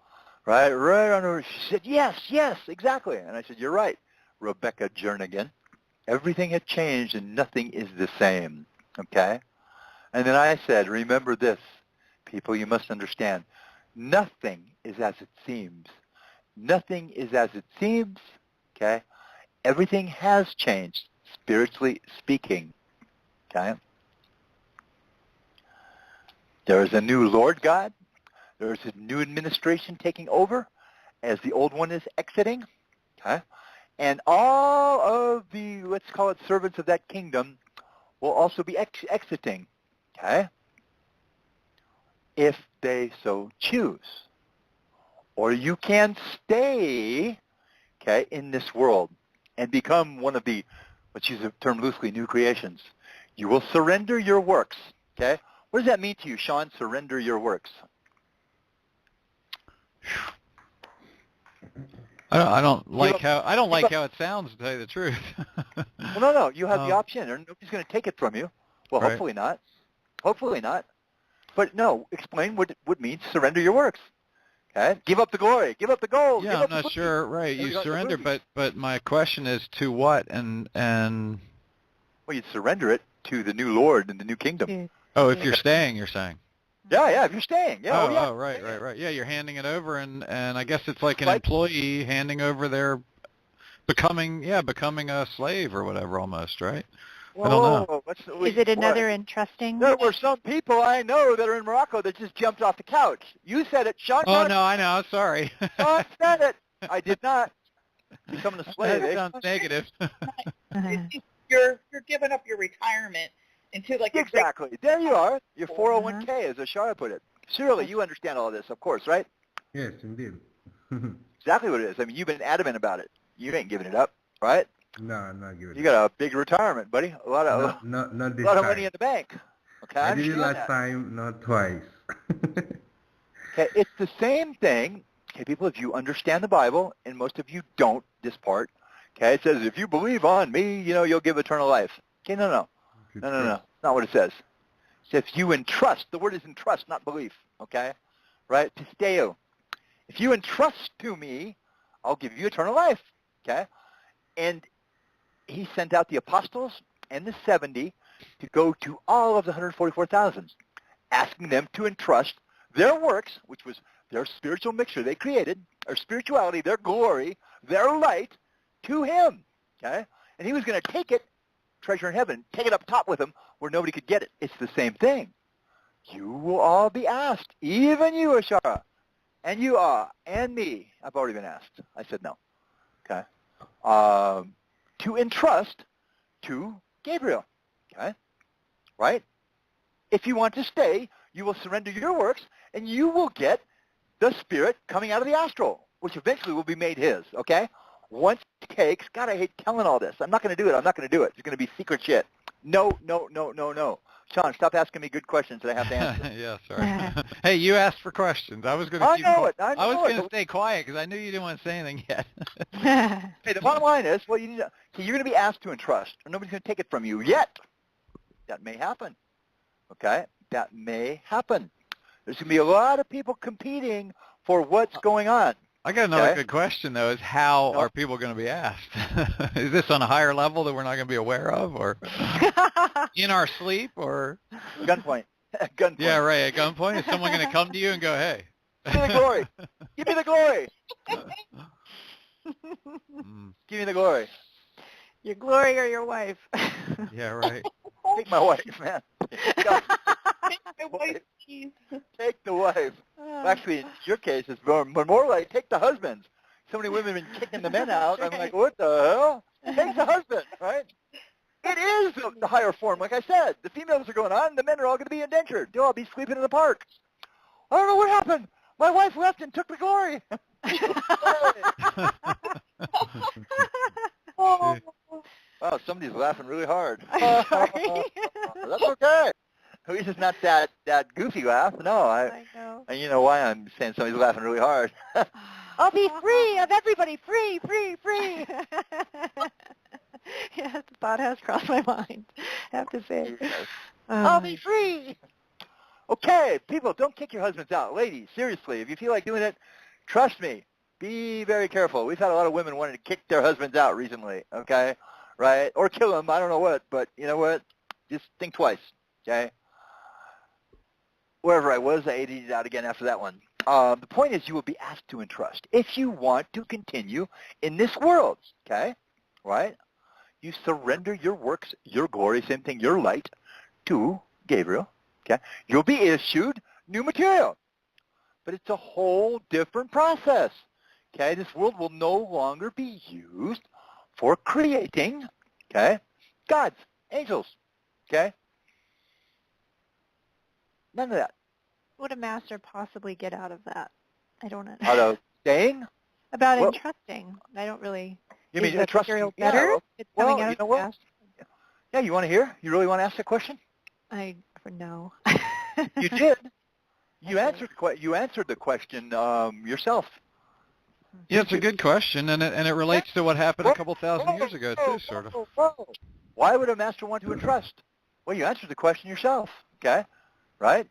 right on her, she said, yes, exactly. And I said, you're right, Rebecca Jernigan. Everything had changed, and nothing is the same, okay? And then I said, remember this, people, you must understand, nothing is as it seems. Nothing is as it seems, okay? Everything has changed, spiritually speaking, okay? There is a new Lord God. There is a new administration taking over as the old one is exiting, okay? And all of the, let's call it servants of that kingdom, will also be exiting, okay? If they so choose. Or you can stay, okay, in this world and become one of the, let's use the term loosely, new creations. You will surrender your works, okay? What does that mean to you, Shawn, surrender your works? I don't like how it sounds, to tell you the truth. Well, no, you have the option, and nobody's going to take it from you. Well, right. Hopefully not. But no, explain what it means to surrender your works. Okay? Give up the glory, give up the gold. Yeah, I'm not sure. Right, you surrender, but my question is to what? And well, you surrender it to the new Lord and the new kingdom. Oh, if you're staying, you're saying. Yeah, if you're staying. Yeah. Right. Yeah, you're handing it over, and I guess it's like an employee handing over their becoming a slave or whatever, almost, right? Whoa, I don't know. Is it another entrusting? There were some people I know that are in Morocco that just jumped off the couch. You said it, Shawn. Oh, no, I know. Sorry. Shawn said it. I did not. becoming a slave. That sounds negative. You're giving up your retirement into like Exactly. There you are. Your 401k, as Ashara put it. Siriliel, you understand all this, of course, right? Yes, indeed. Exactly what it is. I mean, you've been adamant about it. You ain't giving it up, right? No, I'm not giving it up. You got a big retirement, buddy. A lot of not this a lot of time. money in the bank. Okay, I did it last that. time, not twice. Okay, it's the same thing. Okay, people, if you understand the Bible, and most of you don't, this part, okay, it says, if you believe on me, you'll give eternal life. Okay, no. Not what it says. It says, if you entrust, the word is entrust, not belief, okay, right? Pisteo. If you entrust to me, I'll give you eternal life, okay? And he sent out the apostles and the 70 to go to all of the 144,000, asking them to entrust their works, which was their spiritual mixture they created, or spirituality, their glory, their light, to him, okay? And he was going to take it, treasure in heaven, take it up top with him where nobody could get it. It's the same thing. You will all be asked, even you, Ashara, and you are, and me. I've already been asked. I said no, okay? To entrust to Gabriel, okay? Right? If you want to stay, you will surrender your works, and you will get the spirit coming out of the astral, which eventually will be made his, okay? Once it takes, God, I hate telling all this. I'm not going to do it. It's going to be secret shit. No. Shawn, stop asking me good questions that I have to answer. Yeah, sorry. Hey, you asked for questions. I was going to I was going to stay quiet because I knew you didn't want to say anything yet. Hey, the bottom line is, you're going to be asked to entrust, or nobody's going to take it from you yet. That may happen, okay? That may happen. There's going to be a lot of people competing for what's going on. I got another good question, though, is how are people going to be asked? Is this on a higher level that we're not going to be aware of, or in our sleep, or? Gunpoint. Gunpoint. Yeah, right, at gunpoint? Is someone going to come to you and go, hey? Give me the glory. Give me the glory. Give me the glory. Your glory or your wife? Yeah, right. Take my wife, man. Take my wife, please. Take the wife. Actually, in your case, it's more like take the husbands. So many women have been kicking the men out. I'm like, what the hell? Take the husband, right? It is the higher form. Like I said, the females are going on, the men are all going to be indentured. They'll all be sleeping in the park. I don't know what happened. My wife left and took the glory. Oh. Wow, somebody's laughing really hard. I'm sorry. That's okay. At least it's not that goofy laugh. No, I know. And you know why I'm saying somebody's laughing really hard. I'll be free of everybody. Free. Yes, the thought has crossed my mind. I have to say. Yes. I'll be free. Okay, people, don't kick your husbands out. Ladies, seriously, if you feel like doing it, trust me, be very careful. We've had a lot of women wanting to kick their husbands out recently, okay? Right? Or kill them, I don't know what, but you know what? Just think twice, okay? Wherever I was, I edited it out again after that one. The point is you will be asked to entrust. If you want to continue in this world, okay? Right? You surrender your works, your glory, same thing, your light, to Gabriel, okay? You'll be issued new material. But it's a whole different process, okay? This world will no longer be used for creating, okay, gods, angels, okay? None of that. What would a master possibly get out of that? I don't know. Out of staying? About entrusting. I don't really. You mean the material better? Yeah, it's coming out you know of what? the master. Yeah, you want to hear? You really want to ask that question? No. You did. You answered the question yourself. Yeah, it's a good question, and it relates to what happened a couple thousand years ago too, sort of. Why would a master want to entrust? Well, you answered the question yourself. Okay, right?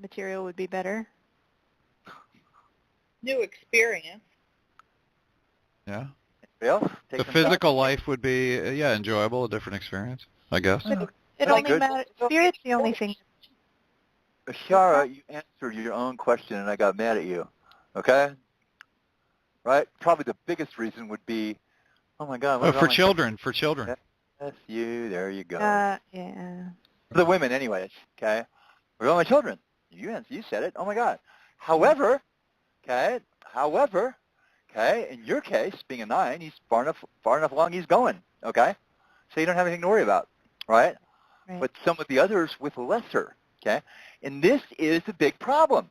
Material would be better. New experience. Yeah. The physical life would be enjoyable, a different experience, I guess. It only matters. Spirit's the only thing. Ashara, you answered your own question, and I got mad at you. Okay? Right? Probably the biggest reason would be, oh my God. For children. Yes, there you go. Yeah. The women, anyways. Okay? We're all my children. You said it. Oh my God. However, Okay? In your case, being a 9, he's far enough along he's going. Okay? So you don't have anything to worry about, right? But some of the others with lesser, okay? And this is a big problem.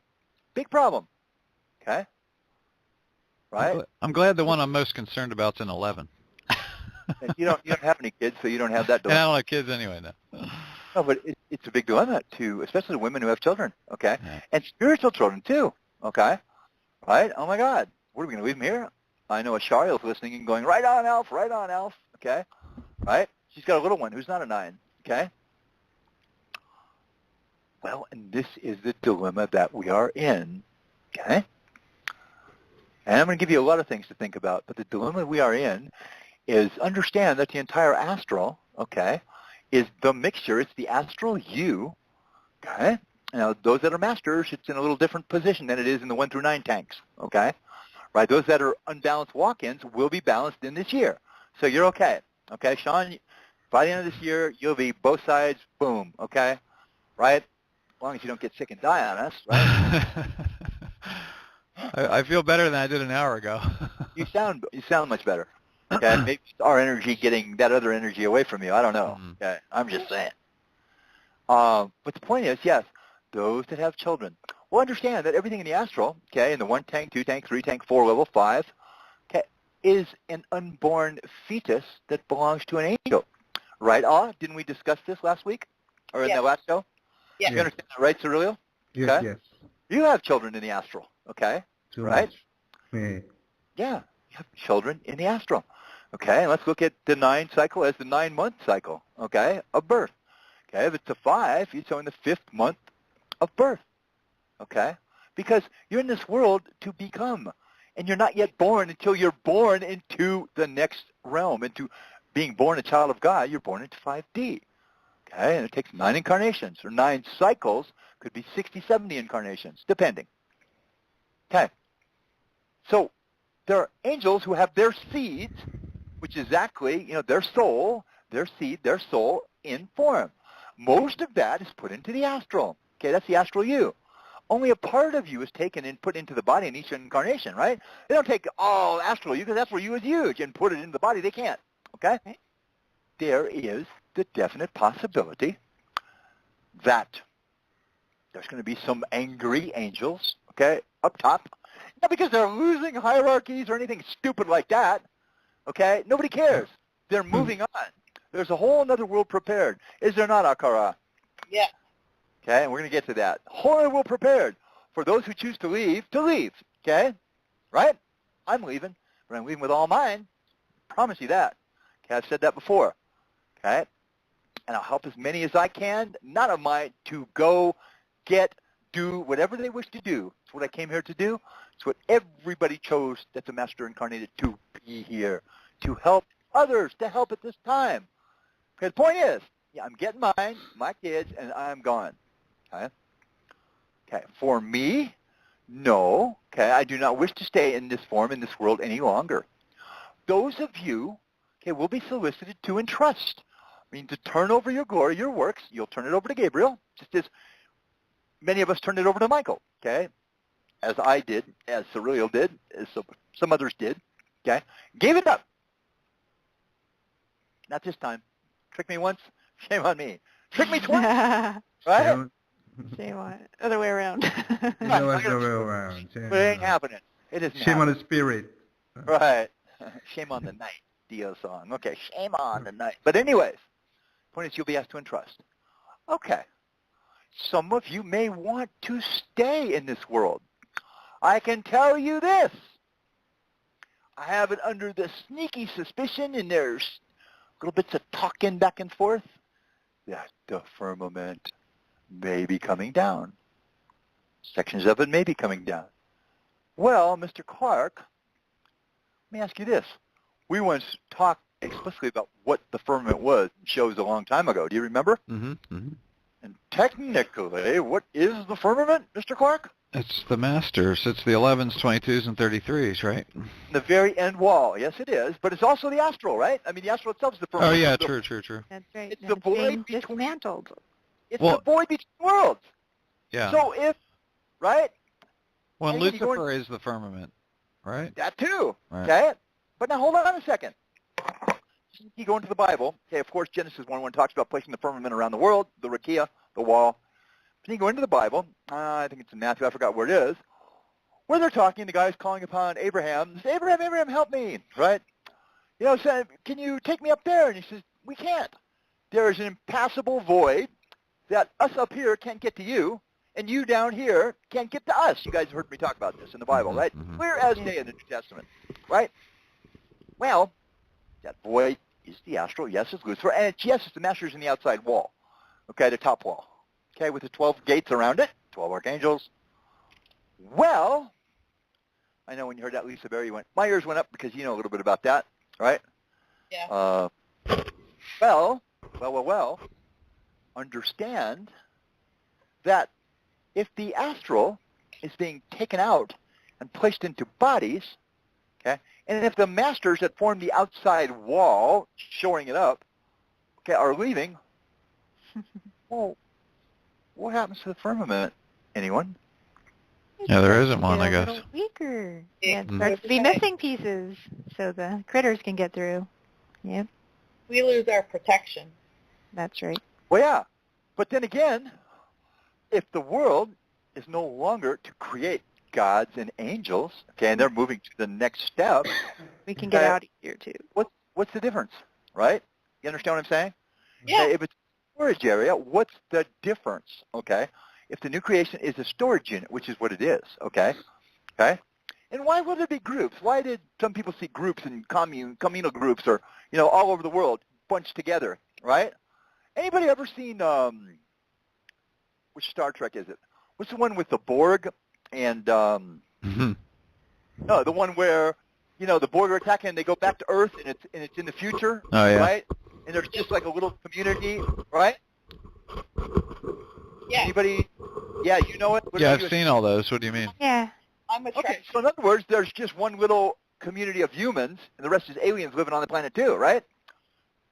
Big problem. Okay? Right? I'm glad the one I'm most concerned about is an 11. And you don't have any kids, so you don't have that And I dilemma. don't have kids anyway, no. No, but it's a big dilemma to, especially women who have children, okay? Yeah. And spiritual children too, okay? Right? Oh my God, what are we going to leave them here? I know a Shariel's listening and going, right on, Alf, okay? Right? She's got a little one who's not a 9, okay? Well, and this is the dilemma that we are in, okay? And I'm going to give you a lot of things to think about, but the dilemma we are in is understand that the entire astral, okay, is the mixture. It's the astral you, okay? Now, those that are masters, it's in a little different position than it is in the 1 through 9 tanks, okay? Right? Those that are unbalanced walk-ins will be balanced in this year. So you're okay, okay? Shawn, by the end of this year, you'll be both sides, boom, okay? Right? As long as you don't get sick and die on us, right? I feel better than I did an hour ago. You sound much better. Okay, maybe it's our energy getting that other energy away from you. I don't know. Okay, I'm just saying. But the point is, yes, those that have children will understand that everything in the astral, okay, in the 1 tank, 2 tank, 3 tank, 4 level, 5, okay, is an unborn fetus that belongs to an angel. Right, didn't we discuss this last week? Or in the last show? Yes. You understand that, right, Siriliel? Yes, Okay? yes. You have children in the astral, okay? Too Right? much. Yeah. Yeah, you have children in the astral. Okay, and let's look at the 9 cycle as the 9-month cycle, okay, of birth. Okay, if it's a 5, you're in the 5th month of birth, okay? Because you're in this world to become, and you're not yet born until you're born into the next realm, into being born a child of God. You're born into 5D, okay? And it takes 9 incarnations, or 9 cycles, could be 60, 70 incarnations, depending. Okay, so there are angels who have their seeds, which is exactly, their soul, their seed, their soul in form. Most of that is put into the astral. Okay, that's the astral you. Only a part of you is taken and put into the body in each incarnation, right? They don't take all astral you, because astral you is huge, and put it into the body. They can't, okay? There is the definite possibility that there's going to be some angry angels, okay, up top. Not because they're losing hierarchies or anything stupid like that. Okay? Nobody cares. They're moving on. There's a whole other world prepared. Is there not, Allfaaraa? Yeah. Okay? And we're going to get to that. Whole other world prepared for those who choose to leave, okay? Right? I'm leaving, but I'm leaving with all mine. Promise you that. Okay? I've said that before. Okay? And I'll help as many as I can, not of mine, to go, do whatever they wish to do. It's what I came here to do. It's what everybody chose that's a master incarnated to be here, to help others, to help at this time. Okay, the point is, I'm getting mine, my kids, and I'm gone. Okay? Okay, for me, no. Okay, I do not wish to stay in this form, in this world any longer. Those of you, okay, will be solicited to entrust. I mean, to turn over your glory, your works. You'll turn it over to Gabriel, just as many of us turned it over to Michael, okay? As I did, as Siriliel did, as some others did, okay? Gave it up. Not this time. Trick me once, shame on me. Trick me twice, right? Shame on it. Other way around. No other way around. But it ain't happening. It isn't Shame on happening. the spirit. Right. Shame on the night, Dio song. Okay, shame on the night. But anyways, point is you'll be asked to entrust. Okay. Some of you may want to stay in this world. I can tell you this. I have it under the sneaky suspicion, and there's little bits of talking back and forth, that the firmament may be coming down. Sections of it may be coming down. Well, Mr. Clark, let me ask you this. We once talked explicitly about what the firmament was in shows a long time ago. Do you remember? Mm-hmm. Mm-hmm. And technically, what is the firmament, Mr. Clark? It's the masters. It's the 11s, 22s, and 33s, right? The very end wall. Yes, it is. But it's also the astral, right? I mean, the astral itself is the firmament. Oh, yeah, So true. That's right. It's And the it's void being between- dismantled. It's Well- the void between worlds. Yeah. So if, right? Well, Anybody Lucifer is the firmament. right? That too. Right. Okay? But now hold on a second. You go into the Bible. Okay, of course, Genesis 1:1 talks about placing the firmament around the world, the rakia, the wall. Then you go into the Bible. I think it's in Matthew. I forgot where it is. Where they're talking, the guy's calling upon Abraham. He says, Abraham, Abraham, help me, right? You know, saying, can you take me up there? And he says, we can't. There is an impassable void that us up here can't get to you, and you down here can't get to us. You guys have heard me talk about this in the Bible, right? Clear as day in the New Testament, right? Well, that void is the astral. Yes, it's Lucifer. And yes, it's the masters in the outside wall, okay, the top wall, okay, with the 12 gates around it, 12 archangels. Well, I know when you heard that, Lisa Berry, my ears went up because you know a little bit about that, right? Yeah. Well, understand that if the astral is being taken out and placed into bodies, okay, and if the masters that form the outside wall, shoring it up, okay, are leaving, well, what happens to the firmament? Anyone? Yeah, there isn't Get one, I a guess. little weaker. Yeah, It starts to be missing pieces, so the critters can get through. Yep, we lose our protection. that's right. Well, yeah. But then again, if the world is no longer to create gods and angels, okay, and they're moving to the next step, We can get out easier too. what's the difference, right? You understand what I'm saying? Yeah. Okay, if it's a storage area, what's the difference, okay? If the new creation is a storage unit, which is what it is, okay? Okay? And why would there be groups? Why did some people see groups and communal groups or, you know, all over the world bunched together, right? Anybody ever seen, which Star Trek is it? What's the one with the Borg and, no, the one where, you know, the Borg are attacking and they go back to Earth and it's in the future, Oh, yeah. right? And there's just like a little community, right? Yeah. Anybody? Yeah, you know it? What Yeah, are I've you- seen all those. What do you mean? Yeah. I'm a Okay, Trek. so in other words, there's just one little community of humans, and the rest is aliens living on the planet too, right?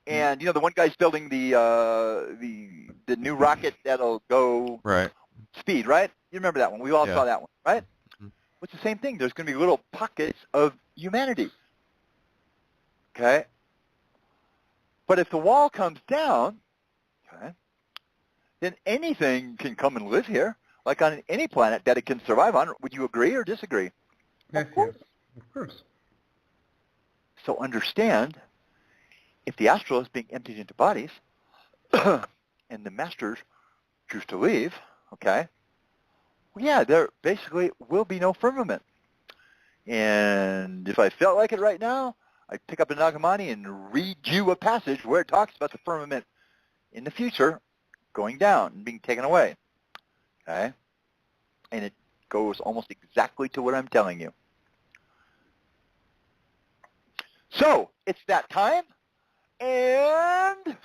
And you know, the one guy's building the new rocket that'll go Right. speed, right? You remember that one? We all Yeah. saw that one, right? Mhm. It's the same thing. There's going to be little pockets of humanity. Okay. But if the wall comes down, okay, then anything can come and live here, like on any planet that it can survive on. Would you agree or disagree? Yes, yes, of course. So understand, if the astral is being emptied into bodies, and the masters choose to leave, okay, well, yeah, there basically will be no firmament. And if I felt like it right now, I'd pick up a Nagamani and read you a passage where it talks about the firmament in the future going down and being taken away. Okay? And it goes almost exactly to what I'm telling you. So, it's that time, and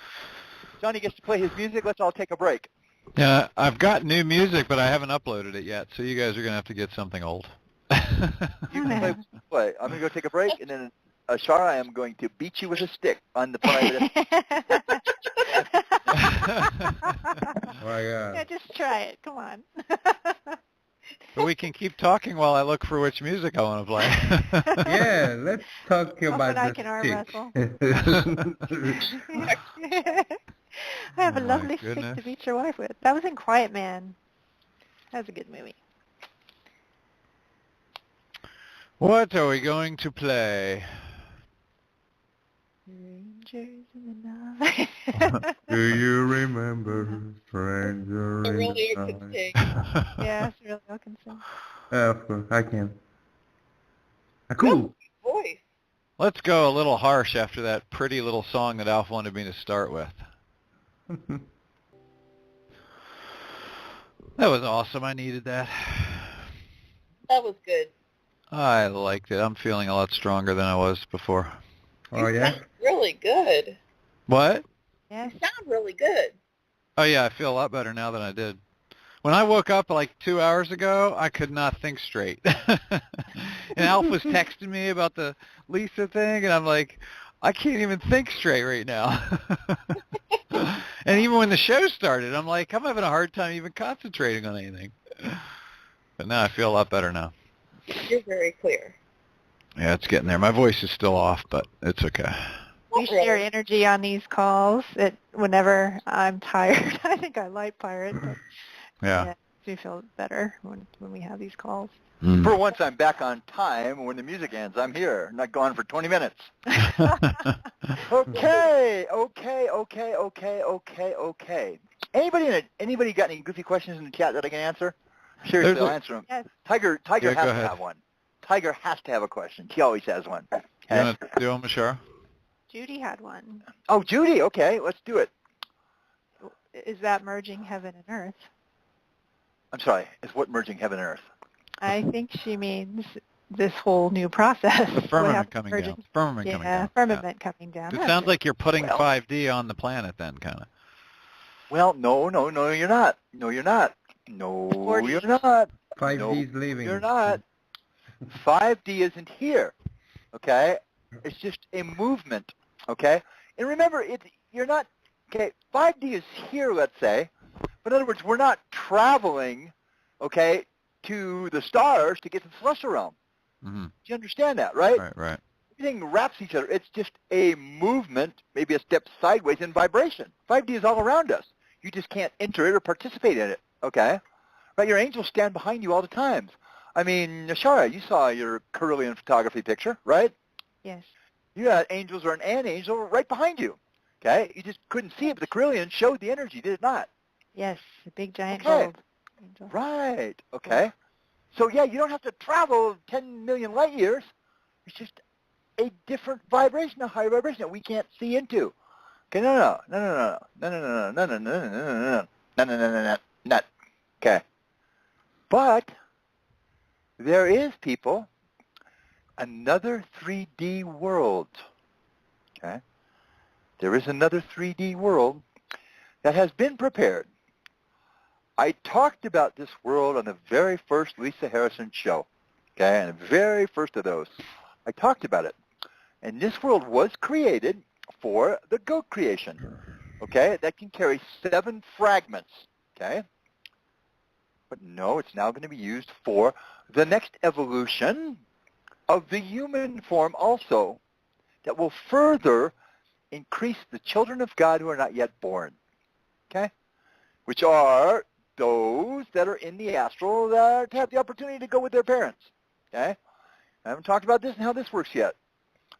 Johnny gets to play his music. Let's all take a break. Yeah, I've got new music, but I haven't uploaded it yet, so you guys are going to have to get something old. You can play. I'm going to go take a break, and then, Shara, I am going to beat you with a stick on the private. Oh my God. Yeah, just try it. Come on. But we can keep talking while I look for which music I want to play. Yeah, let's talk about I the can arm wrestle. stick. I have a Oh, my lovely stick goodness. to beat your wife with. That was in Quiet Man. That was a good movie. What are we going to play? Strangers in the night. Do you remember Stranger I in really the could Night? sing. Yeah, it's really all can sing. Of course, I can. Cool. Voice. Let's go a little harsh after that pretty little song that Alf wanted me to start with. That was awesome. I needed that. That was good. I liked it. I'm feeling a lot stronger than I was before. Oh yeah? Sound really good. What? Yes. You sound really good. Oh, yeah, I feel a lot better now than I did. When I woke up like 2 hours ago, I could not think straight. And Alf was texting me about the Lisa thing, and I'm like, I can't even think straight right now. And even when the show started, I'm like, I'm having a hard time even concentrating on anything. But now I feel a lot better now. You're very clear. Yeah, it's getting there. My voice is still off, but it's okay. We share energy on these calls. Whenever I'm tired, I think I light pirate, but Yeah. it makes me feel better when we have these calls. For once, I'm back on time. When the music ends, I'm here, not gone for 20 minutes. Okay. Anybody got any goofy questions in the chat that I can answer? Seriously, I'll answer them. Yes. Tiger Yeah, has go to ahead. have one. Tiger has to have a question. He always has one. You want to do them, Shara? Judy had one. Oh, Judy. Okay, let's do it. Is that merging heaven and earth? I'm sorry. Is what merging heaven and earth? I think she means this whole new process. The firmament coming down. Firmament coming down. Firmament coming down. It sounds like you're putting 5D on the planet then, kind of. Well, no, you're not. No, you're not. No, you're not. 5D is leaving. You're not. 5D isn't here. Okay? It's just a movement. Okay? And remember, you're not, okay, 5D is here, let's say. But in other words, we're not traveling, okay, to the stars to get to the celestial realm. Mm-hmm. Do you understand that, right? Right. Everything wraps each other. It's just a movement, maybe a step sideways in vibration. 5D is all around us. You just can't enter it or participate in it, okay? Right? Your angels stand behind you all the time. I mean, Shara, you saw your Siriliel photography picture, right? Yes. You had angels or an angel right behind you, okay? You just couldn't see it, but the Siriliel showed the energy, did it not? Yes, a big giant Okay. gold angel. Right, okay. So, yeah, you don't have to travel 10 million light years. It's just a different vibration, a higher vibration that we can't see into. Okay, no. Okay. But there is, people, another 3D world. Okay? There is another 3D world that has been prepared. I talked about this world on the very first Lisa Harrison show. Okay, and the very first of those. I talked about it. And this world was created for the goat creation. Okay, that can carry 7 fragments. Okay? But no, it's now going to be used for the next evolution of the human form also that will further increase the children of God who are not yet born. Okay? Which are those that are in the astral that have the opportunity to go with their parents. Okay? I haven't talked about this and how this works yet.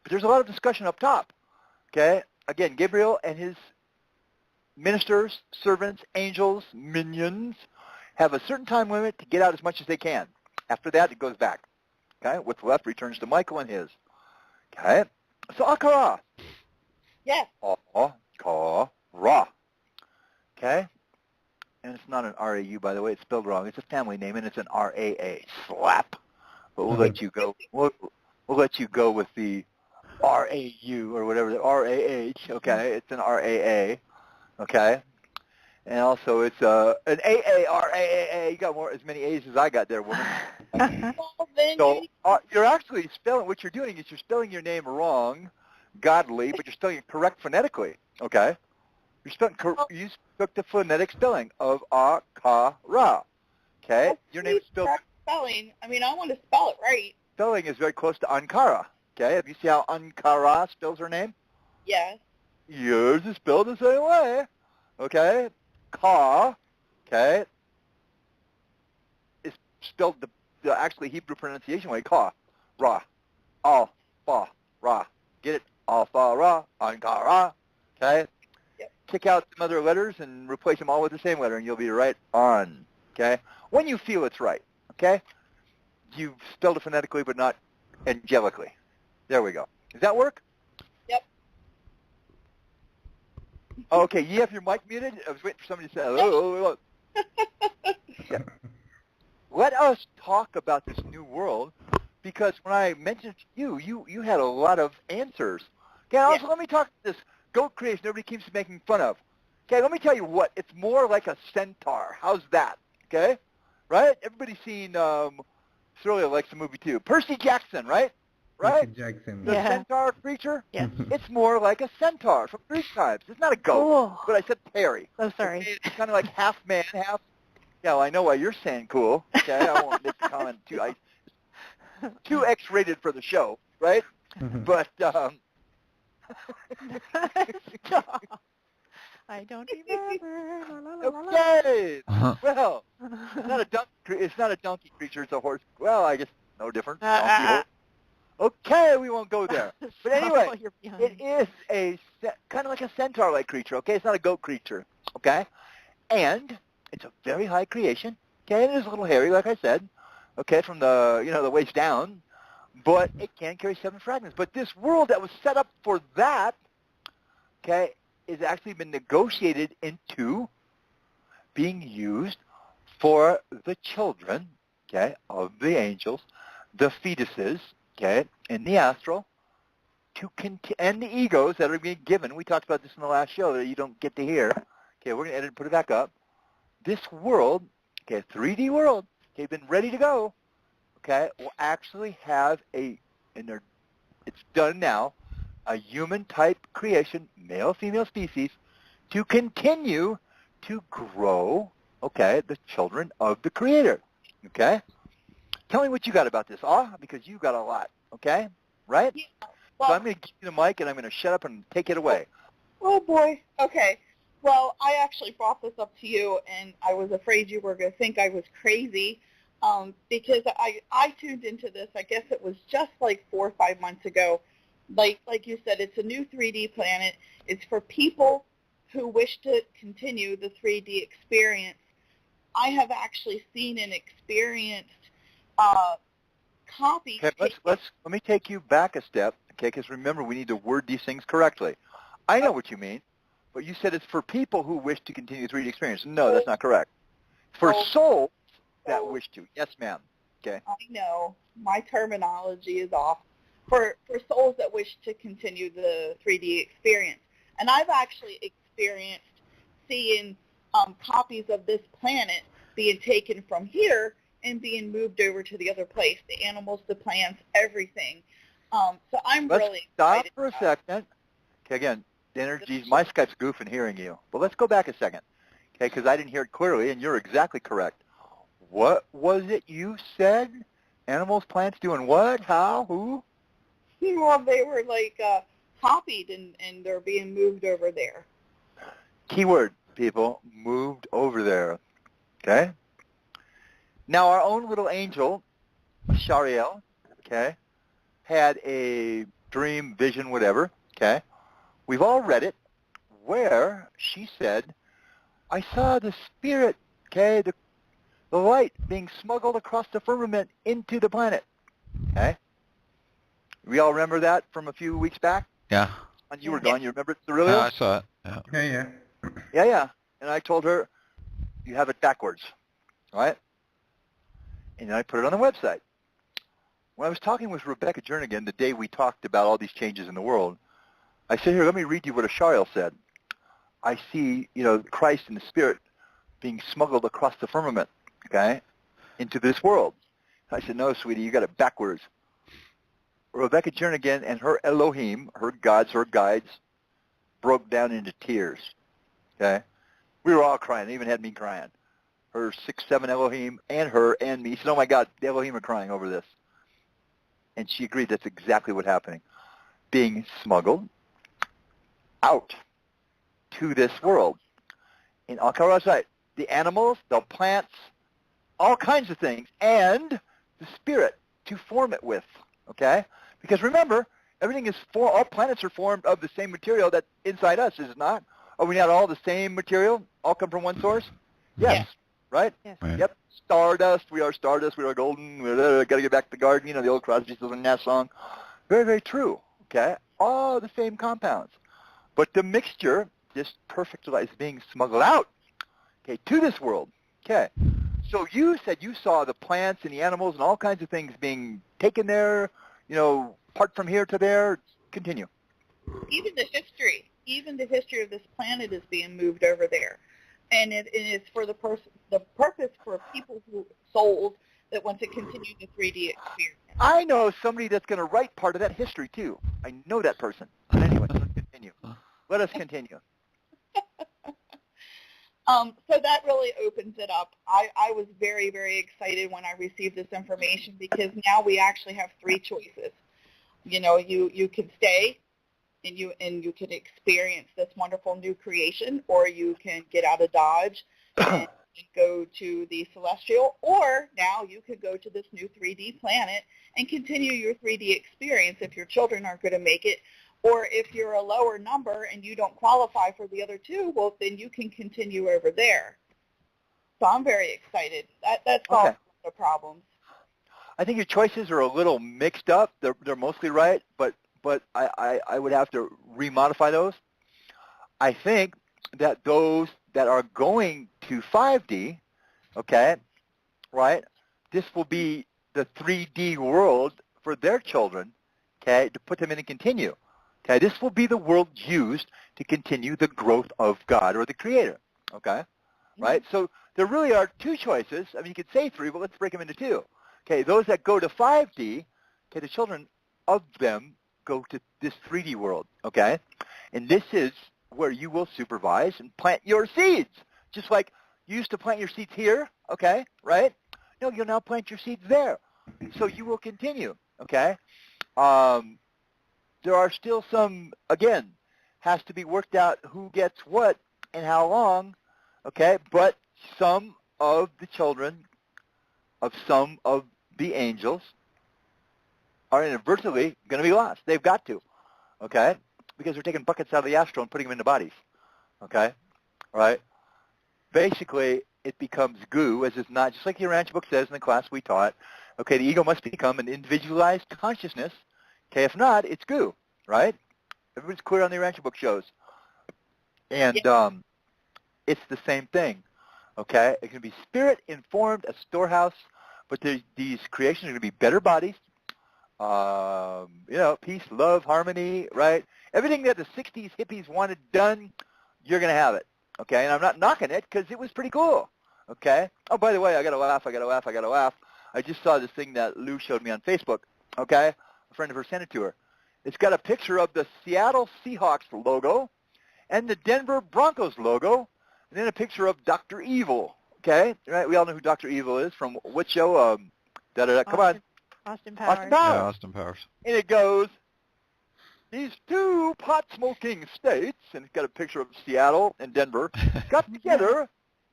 But there's a lot of discussion up top. Okay? Again, Gabriel and his ministers, servants, angels, minions have a certain time limit to get out as much as they can. After that, it goes back. Okay? What's left returns to Michael and his. Okay? So Allfaaraa. Yes. Allfaaraa. Okay? And it's not an R-A-U, by the way. It's spelled wrong. It's a family name, and it's an R-A-A. Slap. But we'll let you go. We'll let you go with the R-A-U or whatever, the R-A-H. Okay? It's an R-A-A. Okay? And also it's an A-A-R-A-A-A. You got as many A's as I got there, woman. So you're actually spelling, what you're doing is you're spelling your name wrong, godly, but you're spelling it correct phonetically. Okay? You took the phonetic spelling of Allfaaraa. Okay? Your name is spelled... Spelling. I mean, I want to spell it right. Spelling is very close to Ankara. Okay? Have you see how Ankara spells her name? Yes. Yours is spelled the same way. Okay? Ka, okay, is spelled the actually Hebrew pronunciation way. Ka, Ra, Allfaaraa. Get it? Allfaaraa, Ankara. Okay? Yep. Kick out some other letters and replace them all with the same letter, and you'll be right on. Okay? When you feel it's right. Okay? You've spelled it phonetically, but not angelically. There we go. Does that work? Yep. Okay, you have your mic muted? I was waiting for somebody to say, hello. Yeah. Let us talk about this new world, because when I mentioned it to you had a lot of answers. Okay, also let me talk this goat creation everybody keeps making fun of. Okay, let me tell you what. It's more like a centaur. How's that? Okay? Right? Everybody's seen Siriliel likes the movie too. Percy Jackson, right? Right? Percy Jackson. The centaur creature? Yes. It's more like a centaur from Greek times. It's not a goat, Cool. but I said Perry. So sorry. Okay, it's kind of like half man, half... Yeah, well, I know why you're saying cool. Okay, I won't make the comment too X-rated for the show. right? But Stop. I don't remember. La, la, la, la, la. okay, well, it's not a donkey creature. It's a horse. Well, I guess no different. Donkey horse. Okay, we won't go there. But anyway, it is kind of like a centaur-like creature. Okay, it's not a goat creature. Okay, and it's a very high creation. Okay, and it is a little hairy, like I said. Okay, from the waist down, but it can carry 7 fragments. But this world that was set up for that, okay, is actually been negotiated into being used for the children, okay, of the angels, the fetuses, okay, in the astral, and the egos that are being given. We talked about this in the last show that you don't get to hear. Okay, we're going to edit and put it back up. This world, okay, 3D world, okay, been ready to go, okay, will actually have it's done now, a human-type creation, male-female species, to continue to grow, okay, the children of the Creator, okay? Tell me what you got about this, because you got a lot, okay? Right? Yeah. Well, So I'm going to give you the mic, and I'm going to shut up and take it away. Oh, boy. Okay. Well, I actually brought this up to you, and I was afraid you were going to think I was crazy because I tuned into this. I guess it was just like 4 or 5 months ago. Like you said, it's a new 3D planet. It's for people who wish to continue the 3D experience. I have actually seen and experienced copies. Okay, let me take you back a step, okay, because remember, we need to word these things correctly. I know what you mean, but you said it's for people who wish to continue the 3D experience. No, that's not correct. For souls that wish to. Yes, ma'am. Okay. I know. My terminology is off. For souls that wish to continue the 3D experience. And I've actually experienced seeing copies of this planet being taken from here and being moved over to the other place, the animals, the plants, everything. So I'm really excited. Stop for a second. Okay, again, the energy, my Skype's goofing hearing you. But let's go back a second, okay, because I didn't hear it clearly, and you're exactly correct. What was it you said? Animals, plants doing what? How? Who? Well, they were copied and they're being moved over there. Keyword, people, moved over there. Okay? Now, our own little angel, Siriliel, okay, had a dream, vision, whatever, okay? We've all read it, where she said, I saw the spirit, okay, the light being smuggled across the firmament into the planet, okay? We all remember that from a few weeks back? Yeah. And you were gone. You remember it, Siriliel? Yeah, I saw it. Yeah. Yeah. And I told her, you have it backwards, right? And then I put it on the website. When I was talking with Rebecca Jernigan the day we talked about all these changes in the world, I said, here, let me read you what a Siriliel said. I see, Christ and the Spirit being smuggled across the firmament, okay, into this world. I said, no, sweetie, you got it backwards. Rebecca Jernigan and her Elohim, her gods, her guides, broke down into tears, okay? We were all crying. They even had me crying. Her 6, 7 Elohim and her and me. She said, oh, my God, the Elohim are crying over this. And she agreed that's exactly what's happening. Being smuggled out to this world. In Allfaaraa site, the animals, the plants, all kinds of things, and the spirit to form it with, okay? Because remember, all planets are formed of the same material that inside us, is it not? Are we not all the same material? All come from one source? Yes. Right? Yes. Right. Yep. Stardust, we are golden, we got to get back to the garden, the old Crosby, Stills and Nash song. Very, very true, okay? All the same compounds. But the mixture, just perfectly, is being smuggled out, okay, to this world, okay? So you said you saw the plants and the animals and all kinds of things being taken there, part from here to there. Continue. Even the history of this planet is being moved over there. And it is for the purpose for people souls that want to continue the 3D experience. I know somebody that's going to write part of that history, too. I know that person. But anyway, let's continue. Let us continue. So that really opens it up. I was very, very excited when I received this information because now we actually have 3 choices. you could stay and you can experience this wonderful new creation, or you can get out of Dodge and go to the celestial, or now you could go to this new 3D planet and continue your 3D experience if your children aren't going to make it, or if you're a lower number and you don't qualify for the other two, well, then you can continue over there. So I'm very excited. That solves the problems. I think your choices are a little mixed up. They're mostly right, but I would have to remodify those. I think that those that are going to 5D, okay, right, this will be the 3D world for their children, okay, to put them in and continue. Okay, this will be the world used to continue the growth of God or the Creator, okay, right? So there really are two choices. I mean, you could say three, but let's break them into two. Okay, those that go to 5D, okay, the children of them go to this 3D world, okay? And this is where you will supervise and plant your seeds, just like you used to plant your seeds here, okay, right? No, you'll now plant your seeds there. So you will continue, okay? There are still some, again, has to be worked out who gets what and how long, okay? But some of the children of some of the angels are inadvertently going to be lost. They've got to, okay? Because they're taking buckets out of the astral and putting them into bodies, okay? Right? Basically, it becomes goo, as is not, just like the Urantia book says in the class we taught, okay, the ego must become an individualized consciousness. Okay, if not, it's goo, right? Everybody's clear on the Urantia book shows. And it's the same thing, okay? It can be spirit-informed, a storehouse, but these creations are going to be better bodies, peace, love, harmony, right? Everything that the 60s hippies wanted done, you're going to have it, okay? And I'm not knocking it because it was pretty cool, okay? Oh, by the way, I got to laugh. I just saw this thing that Lou showed me on Facebook, okay? A friend of hers sent it to her. It's got a picture of the Seattle Seahawks logo and the Denver Broncos logo, and then a picture of Dr. Evil, okay? Right? We all know who Dr. Evil is from what show? Come on. Austin Powers. Austin Powers. Yeah, Austin Powers. And it goes, these two pot-smoking states, and it's got a picture of Seattle and Denver, got together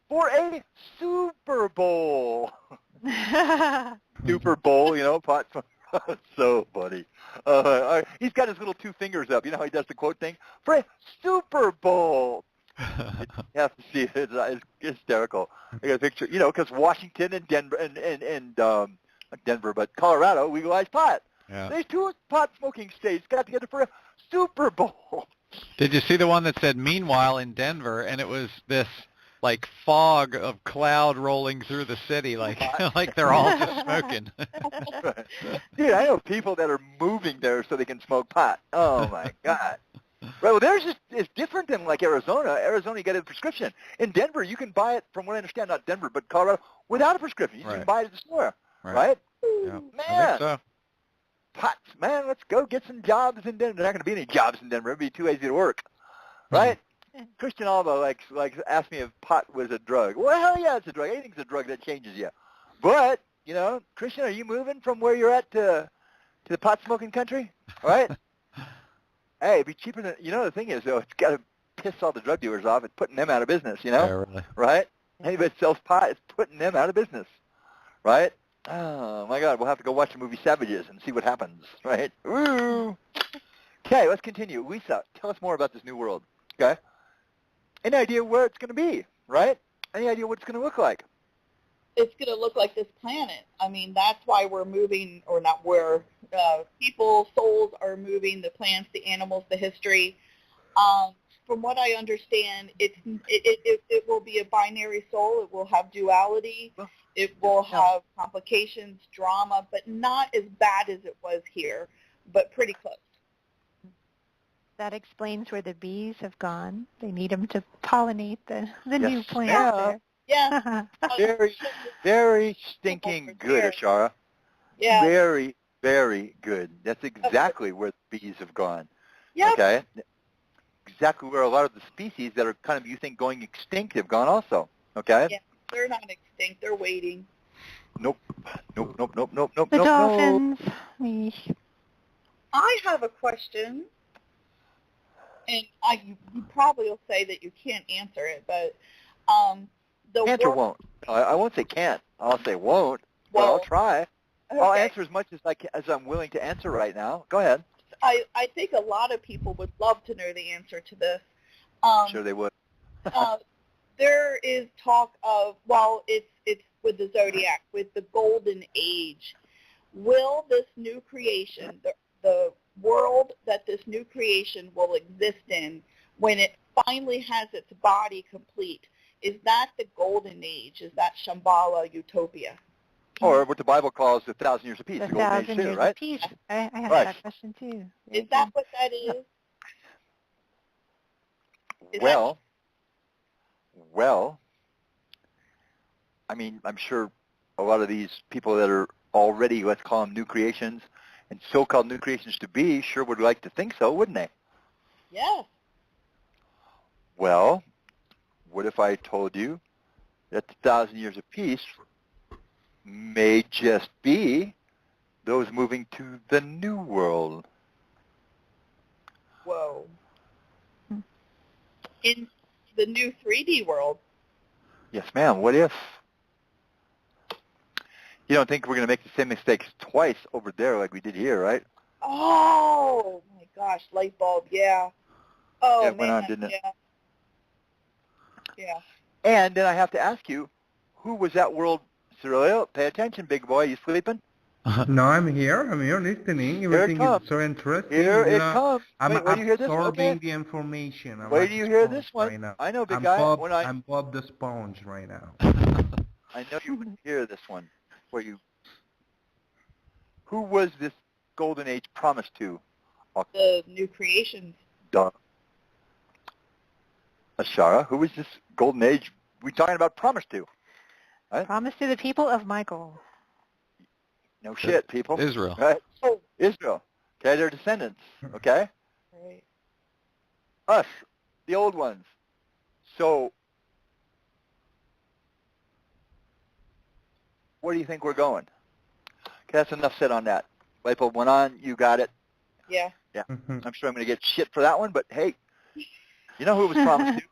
for a Super Bowl. Super Bowl, pot. So funny. He's got his little two fingers up. You know how he does the quote thing? For a Super Bowl. You have to see it. It's hysterical. I got a picture, because Washington and Denver and not Denver, but Colorado legalized pot. Yeah. These two pot-smoking states got together for a Super Bowl. Did you see the one that said, meanwhile in Denver, and it was this, like, fog of cloud rolling through the city, like they're all just smoking. Dude, I know people that are moving there so they can smoke pot. Oh, my God. Right, well, theirs is different than, like, Arizona. Arizona, you get a prescription. In Denver, you can buy it, from what I understand, not Denver, but Colorado, without a prescription. You can buy it at the store, right? Yeah. Man. I think so. Pots, man, let's go get some jobs in Denver. There aren't going to be any jobs in Denver. It'd be too easy to work, right? Christian Alba like asked me if pot was a drug. Well, hell yeah, it's a drug. Anything's a drug that changes you. But, Christian, are you moving from where you're at to the pot-smoking country? All right? Hey, it'd be cheaper than, the thing is, though, it's got to piss all the drug dealers off. It's putting them out of business, Yeah, really. right? Anybody that sells pot, it's putting them out of business, right? Oh, my God, we'll have to go watch the movie Savages and see what happens, right? Woo! Okay, let's continue. Lisa, tell us more about this new world, okay? Any idea where it's going to be, right? Any idea what it's going to look like? It's going to look like this planet. I mean, that's why we're moving, or not where people, souls are moving, the plants, the animals, the history. From what I understand, it will be a binary soul. It will have duality. It will have complications, drama, but not as bad as it was here, but pretty close. That explains where the bees have gone. They need them to pollinate the new plant there. Yeah. Very, very stinking good, Ashara. Yeah. Very, very good. That's exactly where the bees have gone. Yeah. Okay? Exactly where a lot of the species that are kind of, you think, going extinct have gone also. Okay? Yeah. They're not extinct. They're waiting. Nope. The dolphins. I have a question, and you probably will say that you can't answer it, but Can't or won't? I won't say can't. I'll say won't, but I'll try. Okay. I'll answer as much as I'm willing to answer right now. Go ahead. I think a lot of people would love to know the answer to this. Sure they would. There is talk of, well, it's with the zodiac, with the golden age. Will this new creation, the world that this new creation will exist in, when it finally has its body complete, is that the golden age? Is that Shambhala utopia? Or what the Bible calls the 1,000 years of peace, the golden age too, right? Of peace. I have that question too. Is that what that is? Well, I mean, I'm sure a lot of these people that are already, let's call them new creations, and so-called new creations to be, sure would like to think so, wouldn't they? Yes. Well, what if I told you that the 1,000 years of peace may just be those moving to the new world? Whoa. In the new 3D world. Yes, ma'am. What if? You don't think we're going to make the same mistakes twice over there like we did here, right? Oh, my gosh. Light bulb, yeah. Oh, it went on, didn't it? Yeah. Yeah. And then I have to ask you, who was that world? Siriliel, pay attention, big boy. You sleeping? No, I'm here listening. Everything is so interesting. Here it comes. I'm wait do you hear this? absorbing the information. Wait do you hear this one? Right now. I know, big guy. I'm Bob the Sponge right now. I know you would hear this one. Who was this golden age promised to? The new creations. Duh. Ashara, who was this golden age we talking about promised to? Right? Promised to the people of Michael. No shit, people. Israel. Right? Oh, Israel. Okay, their descendants. Okay? Right. Us, the old ones. So, where do you think we're going? Okay, that's enough said on that. Light bulb went on. You got it. Yeah. Yeah. I'm sure I'm going to get shit for that one, but hey, you know who it was promised to?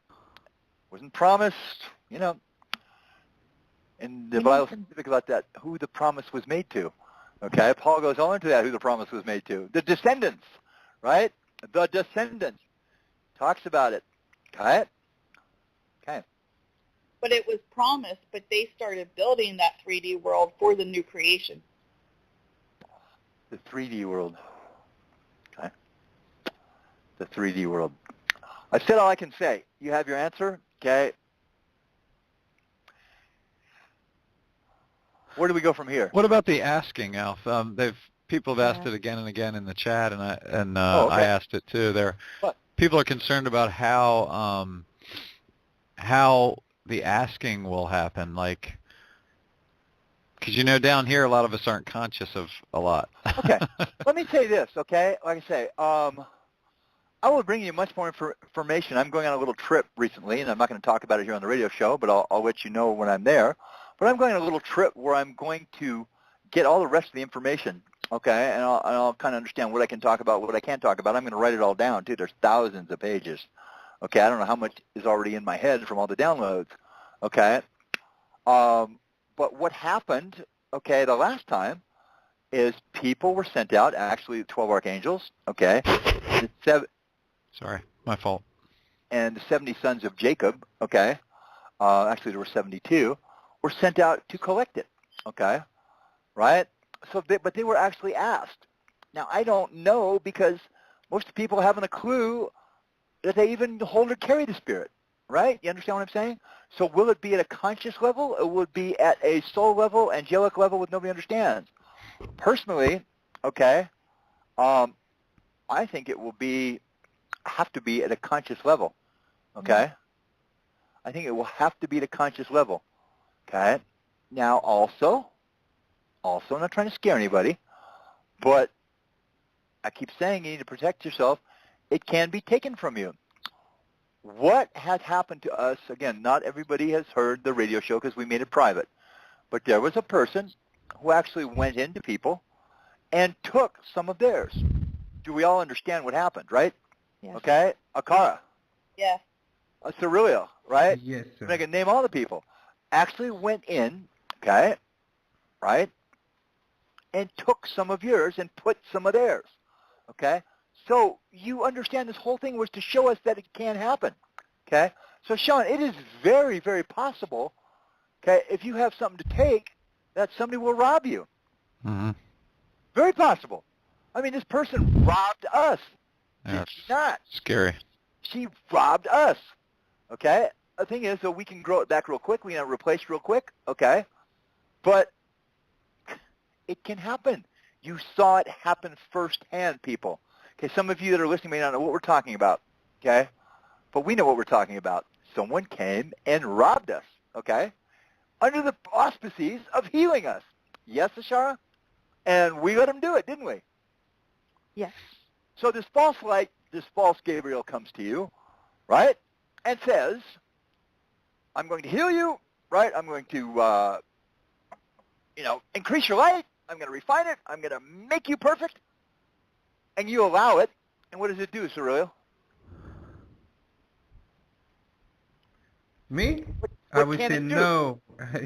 Wasn't promised, And the Bible is specific about that, who the promise was made to. Okay? Paul goes on to that, who the promise was made to. The descendants, right? The descendants. Talks about it. Okay? Okay. But it was promised, but they started building that 3D world for the new creation. The 3D world. Okay? The 3D world. I said all I can say. You have your answer? Okay? Where do we go from here? What about the asking, Alf? People have asked it again and again in the chat, and I asked it too. People are concerned about how the asking will happen, like, because down here a lot of us aren't conscious of a lot. Okay, let me say this. Okay, like I say, I will bring you much more information. I'm going on a little trip recently, and I'm not going to talk about it here on the radio show, but I'll let you know when I'm there. But I'm going on a little trip where I'm going to get all the rest of the information, okay, and I'll kind of understand what I can talk about, what I can't talk about. I'm going to write it all down, too. There's thousands of pages, okay? I don't know how much is already in my head from all the downloads, okay? But what happened, okay, the last time is people were sent out, actually 12 archangels, okay? Sorry, my fault. And the 70 sons of Jacob, okay, actually there were 72, were sent out to collect it, okay, right? So, but they were actually asked. Now, I don't know because most people haven't a clue that they even hold or carry the Spirit, right? You understand what I'm saying? So will it be at a conscious level or will it be at a soul level, angelic level that nobody understands? Personally, okay, I think it will have to be at a conscious level, okay? I think it will have to be at a conscious level. Okay. Now, also, I'm not trying to scare anybody, but I keep saying you need to protect yourself. It can be taken from you. What has happened to us, again, not everybody has heard the radio show because we made it private, but there was a person who actually went into people and took some of theirs. do we all understand what happened, right? Yes. Okay? Allfaaraa, Yes. Siriliel, right? Yes, sir. I can name all the people. Actually went in, okay, right, and took some of yours and put some of theirs, okay? So you understand this whole thing was to show us that it can happen, okay? So, Shawn, it is very, very possible, okay, if you have something to take, that somebody will rob you. Mm-hmm. Very possible. I mean, this person robbed us. Yeah, Did she not? scary. She robbed us, okay? The thing is, so we can grow it back real quick. We can replace real quick, okay? But it can happen. You saw it happen firsthand, people. Okay, some of you that are listening may not know what we're talking about, okay? But we know what we're talking about. Someone came and robbed us, okay? Under the auspices of healing us. Yes, Allfaaraa? And we let him do it, didn't we? Yes. So this false light, this false Gabriel comes to you, right? And says, I'm going to heal you, right? I'm going to, increase your light. I'm going to refine it. I'm going to make you perfect. And you allow it. And what does it do, Siriliel? Me? What I would can say it do? no.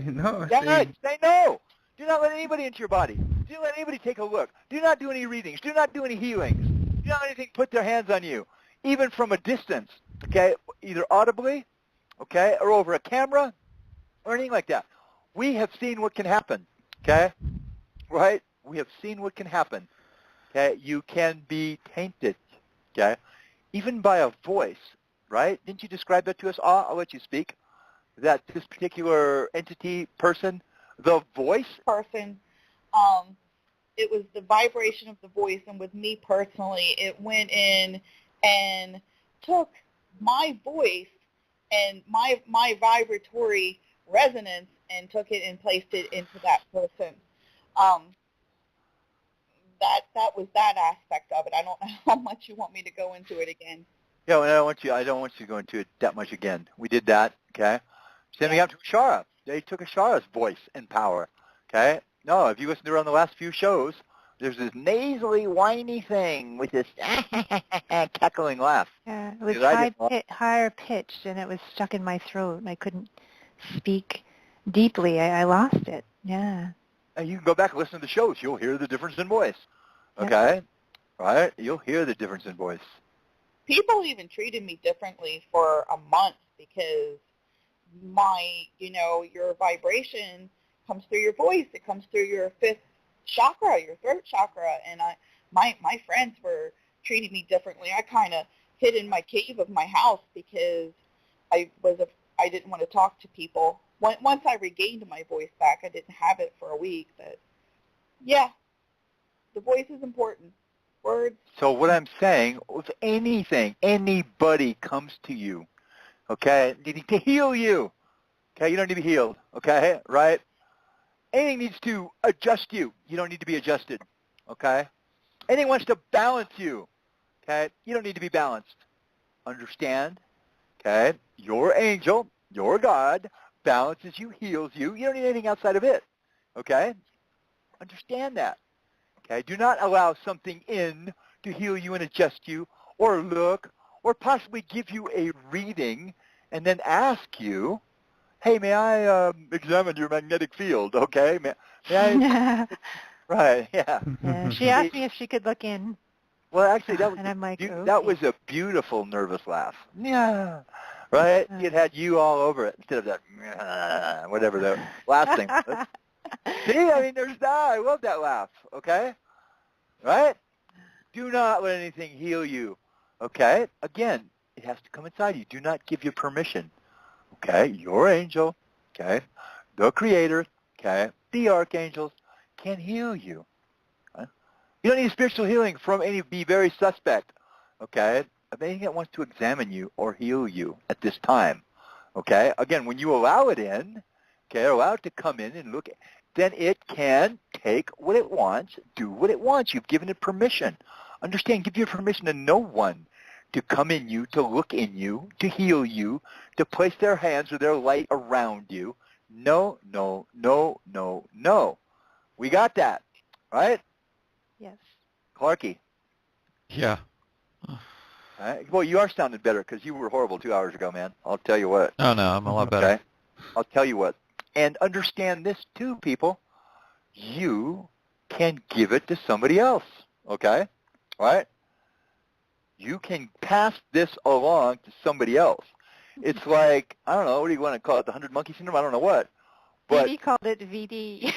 No, I Yeah, say say no. Do not let anybody into your body. Do not let anybody take a look. Do not do any readings. Do not do any healings. Do not let anything put their hands on you, even from a distance, okay, either audibly, okay, or over a camera or anything like that. We have seen what can happen, okay, right? We have seen what can happen, okay? You can be tainted, okay, even by a voice, right? Didn't you describe that to us? I'll let you speak. That this particular entity, person, the voice? Person, it was the vibration of the voice, and with me personally, it went in and took my voice and my vibratory resonance and took it and placed it into that person. That was that aspect of it. I don't know how much you want me to go into it again. Yeah, well, I don't want you to go into it that much again. We did that, okay? Same thing happened to Allfaaraa. They took Allfaara's voice and power, okay? No, if you listen to her on the last few shows, there's this nasally, whiny thing with this cackling laugh. Yeah, it was Because higher pitched, and it was stuck in my throat, and I couldn't speak deeply. I lost it. Yeah. And you can go back and listen to the shows. You'll hear the difference in voice, Yep. okay? Right? You'll hear the difference in voice. People even treated me differently for a month because your vibration comes through your voice. It comes through your fifth chakra, your throat chakra. And my friends were treating me differently. I kind of hid in my cave of my house because I didn't want to talk to people. Once I regained my voice back, I didn't have it for a week. But yeah, the voice is important. Words. So what I'm saying, if anything, anybody comes to you, okay, needing to heal you, okay, you don't need to be healed, okay, right? Anything needs to adjust you. You don't need to be adjusted, okay? Anything wants to balance you, okay? You don't need to be balanced. Understand, okay? Your angel, your God, balances you, heals you. You don't need anything outside of it, okay? Understand that. Okay, do not allow something in to heal you and adjust you or look or possibly give you a reading and then ask you, hey, may I examine your magnetic field, okay? May I? Right, yeah. Yeah, she asked me if she could look in. Well, actually, that was, and I'm like, that was a beautiful nervous laugh. Yeah. Right? It had you all over it instead of that, whatever the last thing was. See, I mean, there's that. I love that laugh, okay? Right? Do not let anything heal you, okay? Again, it has to come inside you. Do not give you permission, okay? Your angel, okay? The creator, okay? The archangels can heal you. Okay? You don't need spiritual healing from be very suspect, okay? Of anything that wants to examine you or heal you at this time, okay? Again, when you allow it in, okay, allow it to come in and look, then it can take what it wants, do what it wants. You've given it permission. Understand, give your permission to no one to come in you, to look in you, to heal you, to place their hands or their light around you. No, no, no, no, no. We got that, right? Yes. Clarky. Yeah. Well, you are sounding better because you were horrible 2 hours ago, man. I'll tell you what. Oh, no, I'm a lot better. Okay? I'll tell you what. And understand this too, people. You can give it to somebody else, okay? Right? You can pass this along to somebody else. It's like, I don't know, what do you want to call it, the 100 Monkey Syndrome? I don't know what. But VD called it VD.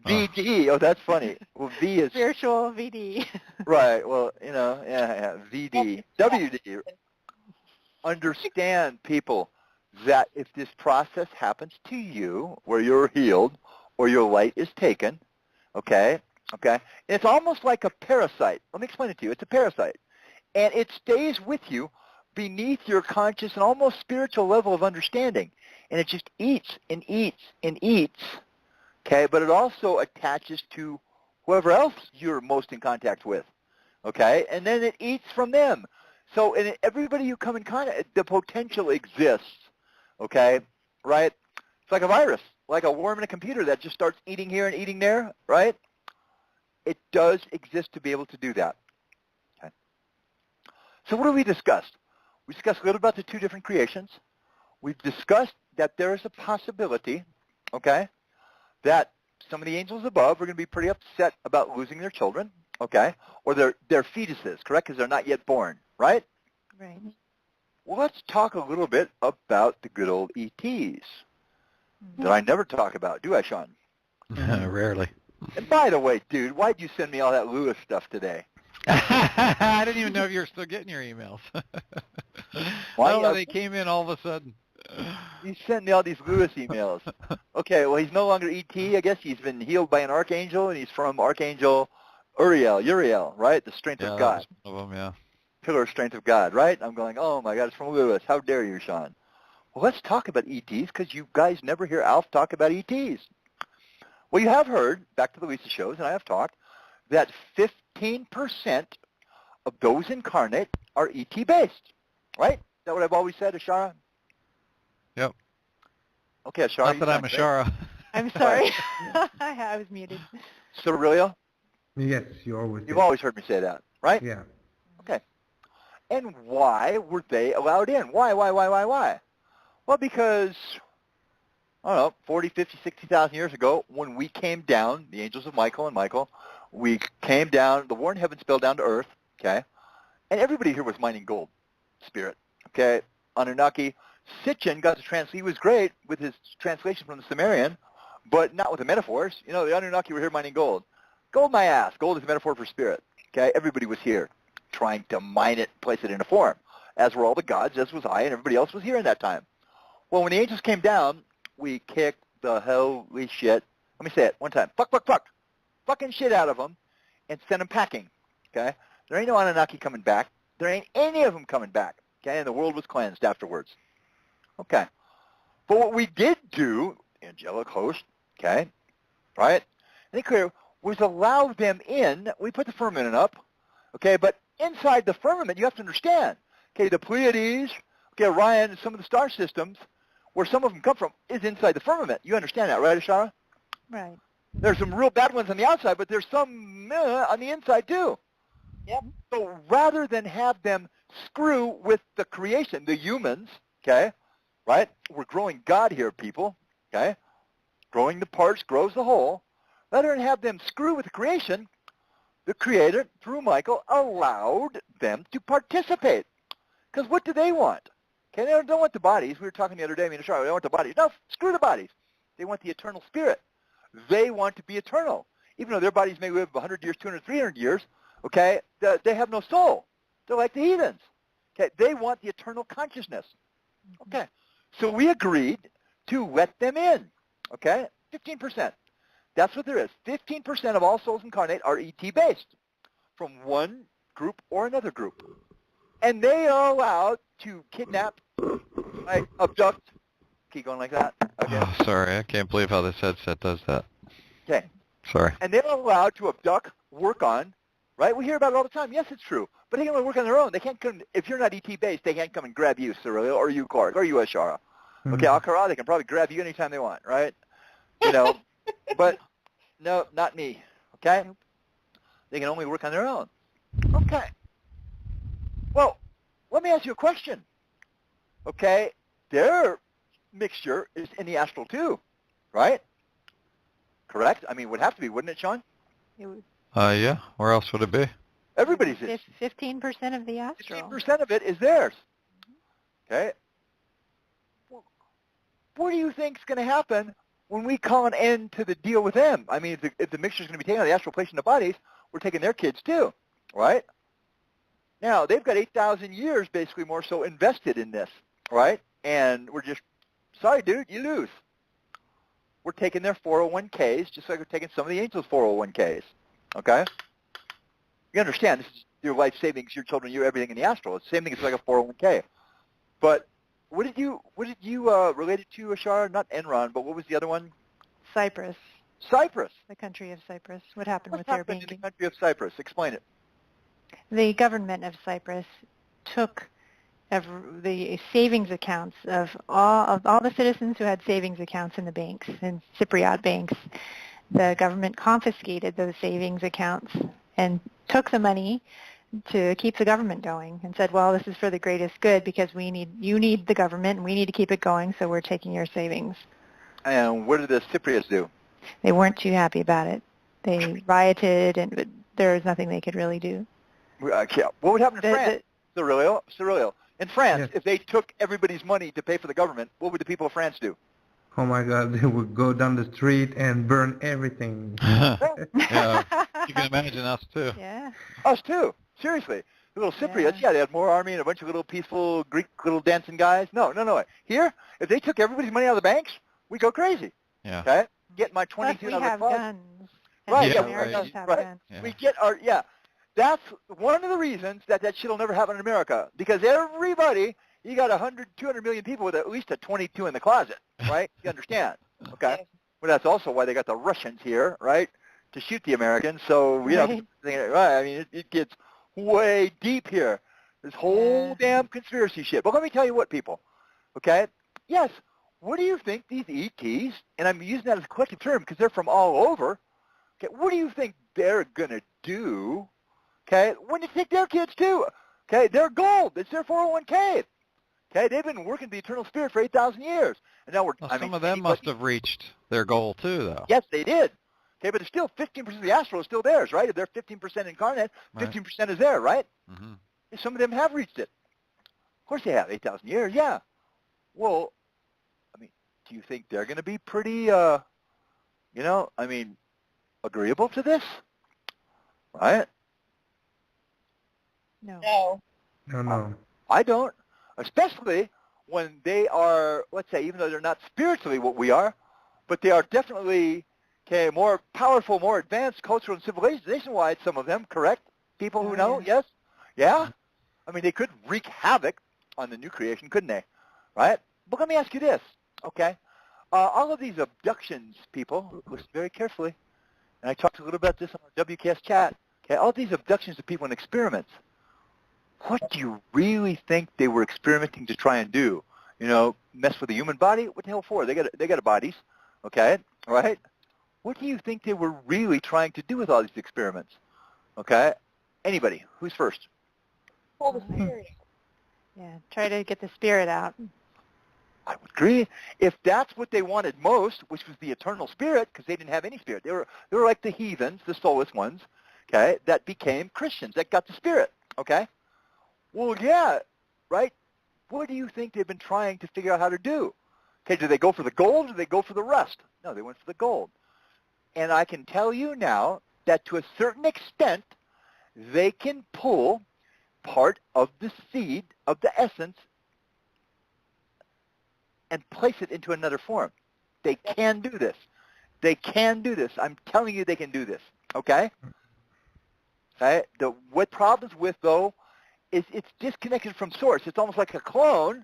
VD, oh, that's funny. Well, V is... Spiritual VD. Right, well, yeah, VD. WD. Understand, people, that if this process happens to you, where you're healed or your light is taken, okay, it's almost like a parasite. Let me explain it to you. It's a parasite. And it stays with you beneath your conscious and almost spiritual level of understanding. And it just eats and eats and eats, okay, but it also attaches to whoever else you're most in contact with, okay, and then it eats from them. So in everybody you come in contact, the potential exists, okay, right? It's like a virus, like a worm in a computer that just starts eating here and eating there, right? It does exist to be able to do that. Okay. So what have we discussed? We discussed a little about the two different creations. We've discussed that there is a possibility, okay, that some of the angels above are going to be pretty upset about losing their children, okay, or their fetuses, correct, because they're not yet born, right? Right. Well, let's talk a little bit about the good old ETs that I never talk about, do I, Shawn? Rarely. And by the way, dude, why'd you send me all that Lewis stuff today? I didn't even know if you were still getting your emails. They came in all of a sudden. He sent me all these Lewis emails. Okay, well, he's no longer ET. I guess he's been healed by an archangel, and he's from Archangel Uriel, right? The strength of God. That was one of them, yeah. Pillar of strength of God, right? I'm going, oh, my God, it's from Lewis. How dare you, Shawn? Well, let's talk about ETs because you guys never hear Alf talk about ETs. Well, you have heard, back to the Lisa shows, and I have talked, that 15% of those incarnate are ET-based, right? Is that what I've always said, Ashara? Yep. Okay, Ashara. Not that I'm Ashara. I'm sorry. I was muted. Siriliel? Yes, you've always heard me say that, right? Yeah. Okay. And why were they allowed in? Why? Well, because, I don't know, 40, 50, 60,000 years ago, when we came down, the angels of Michael and Michael, we came down, the war in heaven spilled down to earth, okay? And everybody here was mining gold, spirit, okay? Anunnaki. Sitchin got to translate. He was great with his translation from the Sumerian, but not with the metaphors. You know, the Anunnaki were here mining gold. Gold my ass. Gold is a metaphor for spirit, okay? Everybody was here trying to mine it, place it in a form, as were all the gods, as was I, and everybody else was here in that time. Well, when the angels came down, we kicked the holy shit. Let me say it one time. Fucking shit out of them and sent them packing, okay? There ain't no Anunnaki coming back. There ain't any of them coming back, okay? And the world was cleansed afterwards. Okay. But what we did do, angelic host, okay, right, I think clear, was allow them in. We put the firmament up, okay, but inside the firmament, you have to understand, okay, the Pleiades, okay, Orion, and some of the star systems, where some of them come from, is inside the firmament. You understand that, right, Ashara? Right. There's some real bad ones on the outside, but there's some on the inside, too. Yep. So rather than have them screw with the creation, the humans, okay, right? We're growing God here, people, okay? Growing the parts grows the whole. Rather than have them screw with the creation, the Creator, through Michael, allowed them to participate. Because what do they want? Okay, they don't want the bodies. We were talking the other day, me and Shawn, they don't want the bodies. No, screw the bodies. They want the eternal spirit. They want to be eternal. Even though their bodies may live 100 years, 200, 300 years, okay, they have no soul. They're like the heathens. Okay, they want the eternal consciousness. Okay, so we agreed to let them in, okay, 15%. That's what there is. 15% of all souls incarnate are ET-based from one group or another group. And they are allowed to kidnap, right, abduct, keep going like that. Okay. Oh, sorry, I can't believe how this headset does that. Okay. Sorry. And they're allowed to abduct, work on, right? We hear about it all the time. Yes, it's true. But they can only work on their own. They can't come, if you're not ET-based, they can't come and grab you, Siriliel, or you, Clark, or you, Ashara. Okay, Allfaaraa, they can probably grab you anytime they want, right? You know, but no, not me, okay? They can only work on their own. Okay. Well, let me ask you a question. Okay, their mixture is in the astral too, right? Correct? I mean, would have to be, wouldn't it, Shawn? It was Yeah. Where else would it be? Everybody's is. 15% of the astral. 15% of it is theirs. Okay. What do you think is going to happen when we call an end to the deal with them? I mean, if the mixture is going to be taken out of the astral place in the bodies, we're taking their kids too, right? Now, they've got 8,000 years basically more so invested in this, right? And we're just, sorry, dude, you lose. We're taking their 401ks just like we're taking some of the angels' 401ks, okay? You understand, this is your life savings, your children, your everything in the astral. It's the same thing, it's like a 401k. But what did you relate it to, Ashara? Not Enron, but what was the other one? Cyprus, Cyprus. the country of Cyprus. What happened What with their happened in banking? the country of Cyprus? Explain it. The government of Cyprus took the savings accounts of all the citizens who had savings accounts in the banks, in Cypriot banks. The government confiscated those savings accounts and took the money to keep the government going and said, well, this is for the greatest good because you need the government and we need to keep it going, so we're taking your savings. And what did the Cypriots do? They weren't too happy about it. They rioted, but there was nothing they could really do. What would happen in France? Siriliel. In France, if they took everybody's money to pay for the government, what would the people of France do? Oh my God, they would go down the street and burn everything. Yeah, you can imagine us too. Yeah. Us too. Seriously. The little Cypriots, they had more army and a bunch of little peaceful Greek little dancing guys. No. Here, if they took everybody's money out of the banks, we'd go crazy. Yeah. Okay? Get my 22 Plus we out of have the guns. Right, Americans have guns. Yeah. We get our, that's one of the reasons that shit will never happen in America. Because everybody, you got 100, 200 million people with at least a 22 in the closet, right? You understand? Okay? Well, that's also why they got the Russians here, right? To shoot the Americans. So, right. I mean, it gets way deep here. This whole damn conspiracy shit. But let me tell you what, people, okay? Yes, what do you think these ETs, and I'm using that as a collective term because they're from all over, okay, what do you think they're going to do, okay, when you take their kids too? Okay, they're gold. It's their 401k. Okay, they've been working the eternal spirit for 8,000 years. And now some of them must have reached their goal too, though. Yes, they did. Okay, but it's still 15% of the astral is still theirs, right? If they're 15% incarnate, 15% is there, right? Mm-hmm. Some of them have reached it. Of course they have, 8,000 years, yeah. Well, I mean, do you think they're going to be pretty, agreeable to this? Right? No. No. I don't. Especially when they are, let's say, even though they're not spiritually what we are, but they are definitely, more powerful, more advanced cultural and civilization-wise, some of them, correct? People who know, yes? Yeah? I mean, they could wreak havoc on the new creation, couldn't they? Right? But let me ask you this, okay? All of these abductions, people, listen very carefully, and I talked a little about this on our WKS chat, okay? All these abductions of people and experiments, what do you really think they were experimenting to try and do? Mess with the human body? What the hell for? They got bodies, okay? Right? What do you think they were really trying to do with all these experiments? Okay? Anybody? Who's first? Pull the spirit. Yeah, try to get the spirit out. I would agree. If that's what they wanted most, which was the eternal spirit, because they didn't have any spirit. They were like the heathens, the soulless ones, okay, that became Christians, that got the spirit, okay? Well, yeah, right? What do you think they've been trying to figure out how to do? Okay, do they go for the gold or do they go for the rust? No, they went for the gold. And I can tell you now that to a certain extent, they can pull part of the seed, of the essence, and place it into another form. They can do this. They can do this. I'm telling you they can do this, okay? Okay? What problems with, though, is it's disconnected from source. It's almost like a clone,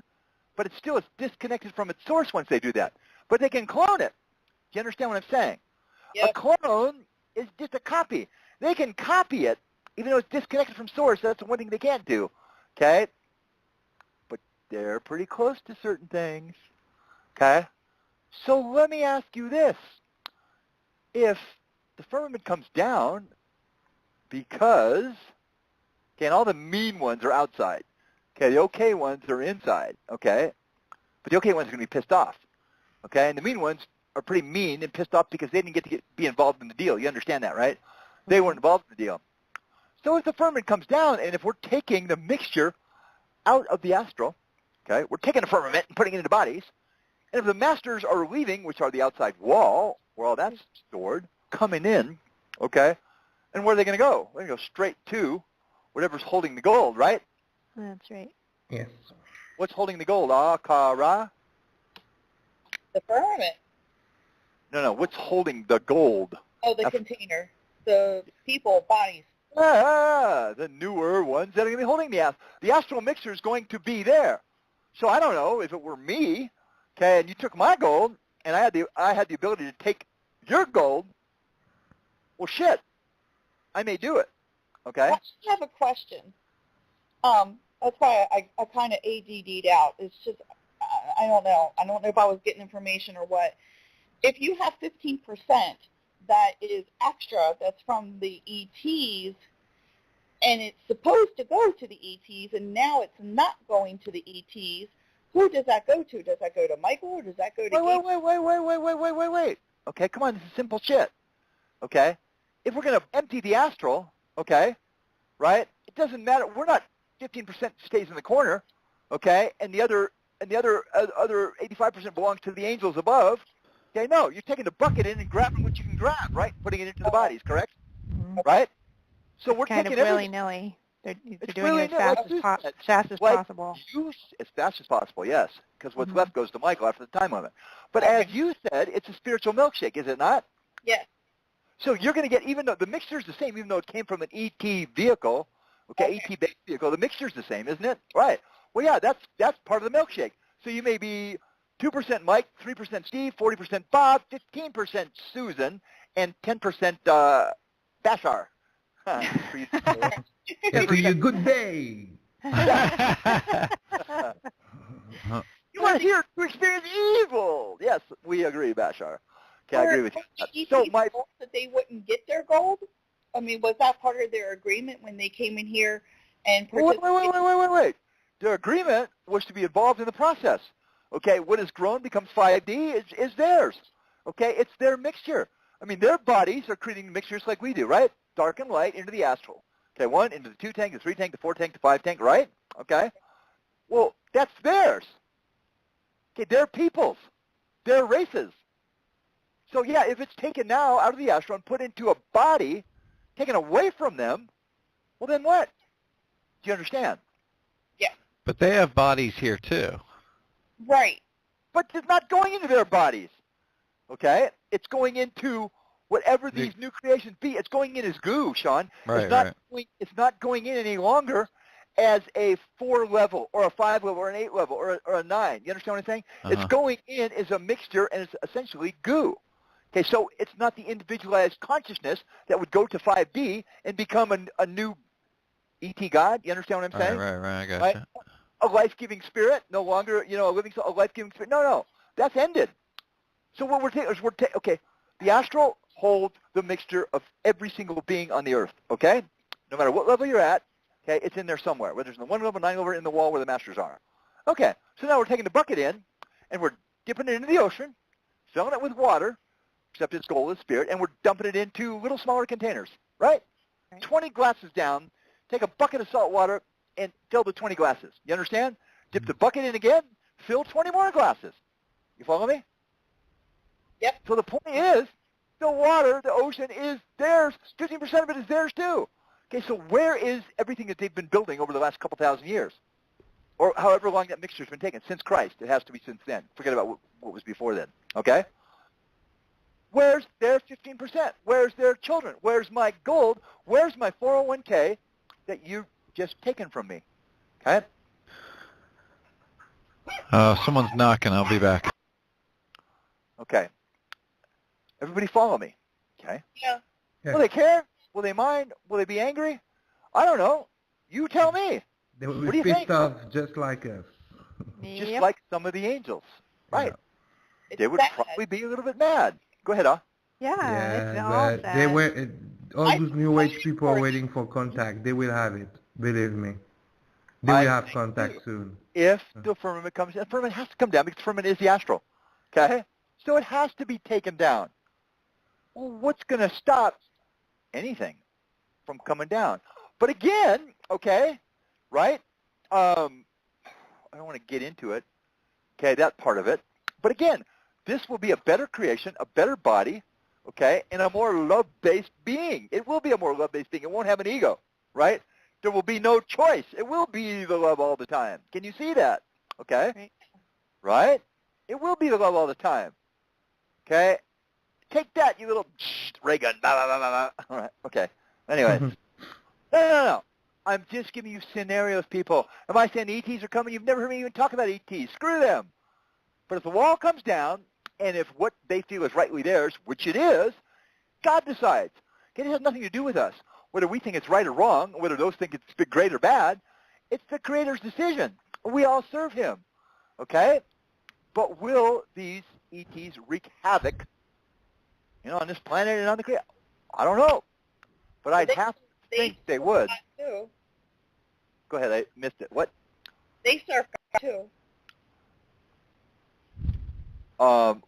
but it's disconnected from its source once they do that. But they can clone it. Do you understand what I'm saying? Yep. A clone is just a copy. They can copy it, even though it's disconnected from source. That's the one thing they can't do, okay? But they're pretty close to certain things, okay? So let me ask you this. If the firmament comes down because Okay, and all the mean ones are outside. Okay, the okay ones are inside. Okay, but the okay ones are going to be pissed off. Okay, and the mean ones are pretty mean and pissed off because they didn't get to be involved in the deal. You understand that, right? They weren't involved in the deal. So if the firmament comes down, and if we're taking the mixture out of the astral, okay, we're taking the firmament and putting it into bodies, and if the masters are leaving, which are the outside wall, where all that's stored, coming in, okay, and where are they going to go? They're going to go straight to whatever's holding the gold, right? That's right. Yes. What's holding the gold? Allfaaraa? The firmament. No, what's holding the gold? Oh, the container. The people, bodies. The newer ones that are going to be holding the astral mixture is going to be there. So I don't know if it were me, okay, and you took my gold, and I had the ability to take your gold. Well, shit, I may do it. Okay. I have a question. That's why I kind of ADD'd out. It's just I don't know. I don't know if I was getting information or what. If you have 15% that is extra, that's from the ETs, and it's supposed to go to the ETs, and now it's not going to the ETs, who does that go to? Does that go to Michael, or does that go to Wait. Okay, come on, this is simple shit. Okay? If we're going to empty the astral, okay, right, it doesn't matter. We're not 15% stays in the corner, okay, and the other 85% belongs to the angels above. Okay, no, you're taking the bucket in and grabbing what you can grab, right? Putting it into the bodies, correct? Mm-hmm. Right? So It's we're kind taking of willy-nilly. They're doing really it as fast as possible. As fast as possible, yes, because what's Mm-hmm. left goes to Michael after the time limit. But as you said, it's a spiritual milkshake, is it not? Yes. So you're going to get, even though the mixture's the same, even though it came from an ET vehicle, okay. ET-based vehicle, the mixture's the same, isn't it? Right. Well, yeah, that's part of the milkshake. So you may be 2% Mike, 3% Steve, 40% Bob, 15% Susan, and 10% Bashar. For you. To you, good day. You want to hear to experience evil? Yes, we agree, Bashar. Okay, I agree with you. So that they wouldn't get their gold? I mean, was that part of their agreement when they came in here and participated? Wait. Their agreement was to be involved in the process. Okay, what has grown becomes 5D is theirs. Okay, it's their mixture. I mean, their bodies are creating mixtures like we do, right? Dark and light into the astral. Okay, 1 into the 2 tank, the 3 tank, the 4 tank, the 5 tank, right? Okay. Well, that's theirs. Okay, they're peoples. They're races. So, yeah, if it's taken now out of the astral and put into a body, taken away from them, well, then what? Do you understand? Yeah. But they have bodies here, too. Right. But it's not going into their bodies, okay? It's going into whatever these new creations be. It's going in as goo, Shawn. Right, it's not going in any longer as a 4 level or a 5 level or an 8 level or a 9. You understand what I'm saying? Uh-huh. It's going in as a mixture, and it's essentially goo. Okay, so it's not the individualized consciousness that would go to 5D and become a new ET God. You understand what I'm saying? Right, I got Right? you. A life-giving spirit, no longer, a living soul, a life-giving spirit. No, that's ended. So what we're taking is okay, the astral holds the mixture of every single being on the earth, okay? No matter what level you're at, okay, it's in there somewhere, whether it's in the 1 level, 9 level, or in the wall where the masters are. Okay, so now we're taking the bucket in, and we're dipping it into the ocean, filling it with water, except it's gold and spirit, and we're dumping it into little smaller containers, right? 20 glasses down, take a bucket of salt water, and fill the 20 glasses. You understand? Dip the bucket in again, fill 20 more glasses. You follow me? Yep. So the point is, the water, the ocean is theirs. 15% of it is theirs too. Okay, so where is everything that they've been building over the last couple thousand years? Or however long that mixture's been taken, since Christ. It has to be since then. Forget about what was before then, okay? Where's their 15%? Where's their children? Where's my gold? Where's my 401k that you've just taken from me? Okay? Someone's knocking. I'll be back. Okay. Everybody follow me, okay? Yeah. Will they care? Will they mind? Will they be angry? I don't know. You tell me. They will What do be you pissed think? off just like us. Just Yep. like some of the angels. Right. It's They would sad. probably be a little bit mad. Go ahead, Yeah, it's all but sad. they were all those new age people are sorry. waiting for contact. They will have it. Believe me. They will have contact soon. If the firmament comes, the firmament has to come down because the firmament is the astral. Okay? So it has to be taken down. Well, what's going to stop anything from coming down? But again, okay, right? I don't want to get into it. Okay, that part of it. But again, this will be a better creation, a better body, okay, and a more love-based being. It will be a more love-based being. It won't have an ego, right? There will be no choice. It will be the love all the time. Can you see that? Okay? Right? It will be the love all the time. Okay? Take that, you little ray gun. Blah, blah, blah, blah. All right. Okay. Anyway. No. I'm just giving you scenarios, people. Am I saying ETs are coming? You've never heard me even talk about ETs. Screw them. But if the wall comes down, and if what they feel is rightly theirs, which it is, God decides. Okay? It has nothing to do with us. Whether we think it's right or wrong, whether those think it's great or bad, it's the Creator's decision. We all serve Him. Okay? But will these ETs wreak havoc, on this planet and on the Creator? I don't know. But I'd have to think they would. Too. Go ahead. I missed it. What? They serve God too.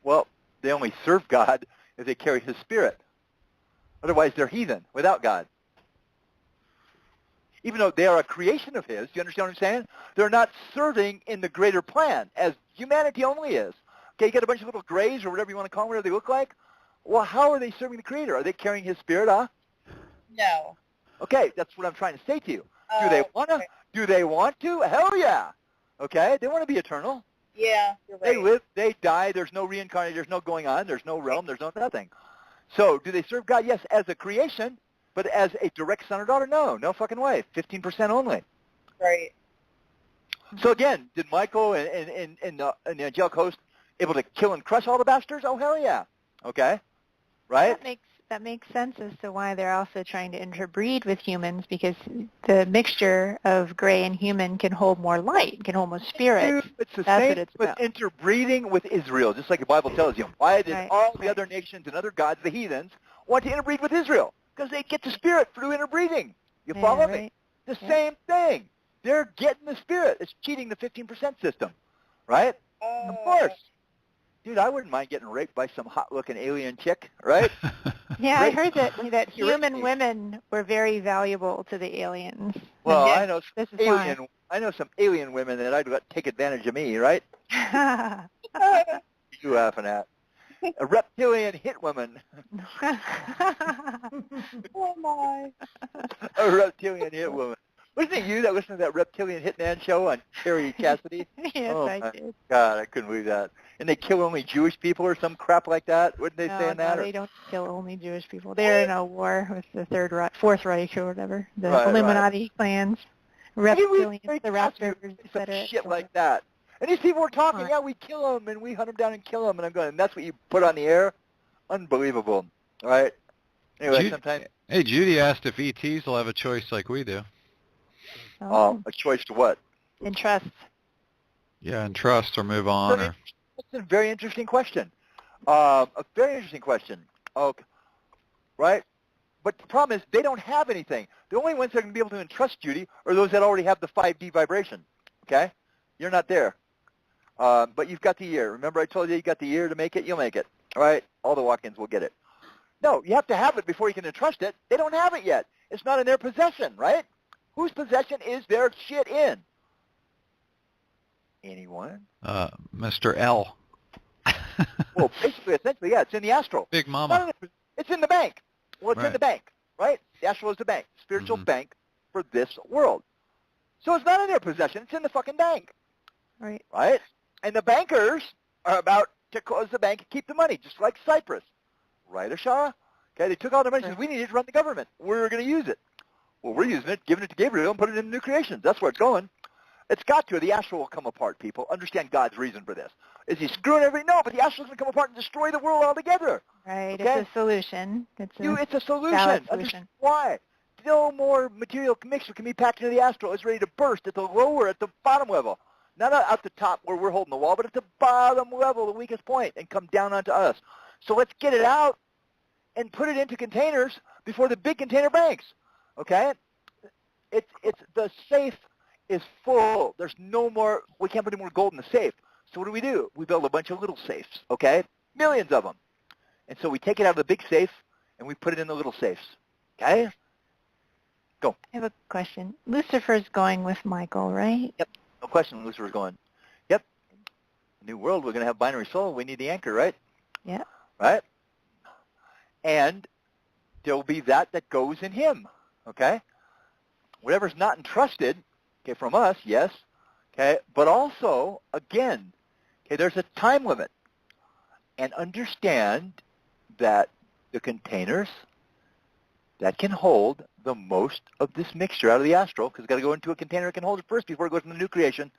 Well, they only serve God if they carry His Spirit. Otherwise, they're heathen without God. Even though they are a creation of His, do you understand what I'm saying? They're not serving in the greater plan, as humanity only is. Okay, you got a bunch of little grays or whatever you want to call them, whatever they look like. Well, how are they serving the Creator? Are they carrying His Spirit, No. Okay, that's what I'm trying to say to you. Do they want to? Okay. Do they want to? Hell yeah. Okay, they want to be eternal. Yeah, you're right. They live, they die. There's no reincarnation. There's no going on. There's no realm. There's no nothing. So do they serve God? Yes, as a creation, but as a direct son or daughter? No, no fucking way. 15% only. Right. So again, did Michael and the angelic host able to kill and crush all the bastards? Oh, hell yeah. Okay. Right? That makes sense as to why they're also trying to interbreed with humans, because the mixture of gray and human can hold more light, can hold more spirit. Dude, it's the That's same what it's with about. interbreeding with Israel, just like the Bible tells you. Why did all the other nations and other gods, the heathens, want to interbreed with Israel? Because they get the spirit through interbreeding. You follow me? The same thing. They're getting the spirit. It's cheating the 15% system, right? Of course. Dude, I wouldn't mind getting raped by some hot-looking alien chick, right? Yeah, I heard that human women were very valuable to the aliens. Well, I know some alien women that I'd let take advantage of me, right? You laughing at? A reptilian hit woman. Oh, my. A reptilian hit woman. Wasn't it you that listened to that reptilian hitman show on Terry Cassidy? Yes, oh, I my did. God, I couldn't believe that. And they kill only Jewish people or some crap like that? Wouldn't they say in that? No, they don't kill only Jewish people. They're in a war with the Fourth Reich or whatever. The Right, Illuminati clans, reptilians, the raptors, some etc. shit like that. And these people were talking, yeah, we kill them and we hunt them down and kill them. And I'm going, and that's what you put on the air? Unbelievable. All right? Anyway, sometimes... Hey, Judy asked if ETs will have a choice like we do. A choice to what? And trust. Yeah, and trust or move on. That's a very interesting question. A very interesting question. Okay. Right? But the problem is they don't have anything. The only ones that are going to be able to entrust Judy are those that already have the 5D vibration. Okay? You're not there. But you've got the ear. Remember I told you got the ear to make it? You'll make it. All right? All the walk-ins will get it. No, you have to have it before you can entrust it. They don't have it yet. It's not in their possession, right? Whose possession is their shit in? Anyone? Mr. L. Well, basically, essentially, yeah, it's in the astral. Big Mama. It's in the bank. Well, it's in the bank, right? The astral is the bank, spiritual bank for this world. So it's not in their possession. It's in the fucking bank. Right. Right? And the bankers are about to close the bank and keep the money, just like Cyprus. Right, Ashara? Okay, they took all their money and said, we need it to run the government. We're going to use it. Well, we're using it, giving it to Gabriel, and put it in new creations. That's where it's going. It's got to. The astral will come apart, people. Understand God's reason for this. Is he screwing everybody? No, but the astral's going to come apart and destroy the world altogether. Right. Okay? It's a solution. It's a solution. valid solution. Why? No more material mixture can be packed into the astral. It's ready to burst at the bottom level. Not at the top where we're holding the wall, but at the bottom level, the weakest point, and come down onto us. So let's get it out and put it into containers before the big container banks. Okay? it's the safe is full. There's no more. We can't put any more gold in the safe. So what do? We build a bunch of little safes. Okay, millions of them. And so we take it out of the big safe and we put it in the little safes. Okay. Go. I have a question. Lucifer's going with Michael, right? Yep. No question. Lucifer's going. Yep. New world. We're going to have binary soul. We need the anchor, right? Yeah. Right. And there will be that goes in him. Okay. Whatever's not entrusted. Okay, from us, yes. Okay, but also again, okay, there's a time limit, and understand that the containers that can hold the most of this mixture out of the astral, because it's got to go into a container that can hold it first before it goes into the new creation.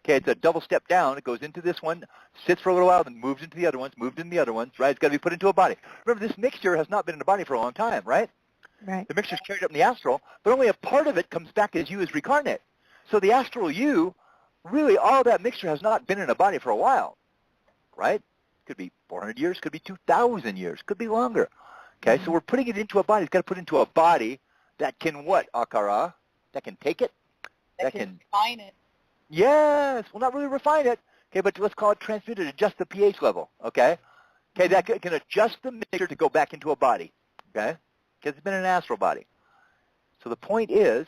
Okay, it's a double step down. It goes into this one, sits for a little while, then moves into the other ones, moves into the other ones, right? It's got to be put into a body. Remember, this mixture has not been in the body for a long time, right? Right. The mixture's carried up in the astral, but only a part of it comes back as you as reincarnate. So the astral you, really all that mixture has not been in a body for a while, right? Could be 400 years, could be 2,000 years, could be longer. Okay, so we're putting it into a body. It's got to put it into a body that can what, Allfaaraa? That can take it? That can refine it. Yes. Well, not really refine it. Okay, but let's call it transmute it, adjust the pH level. Okay? Okay, that can adjust the mixture to go back into a body. Okay? Because it's been in an astral body. So the point is,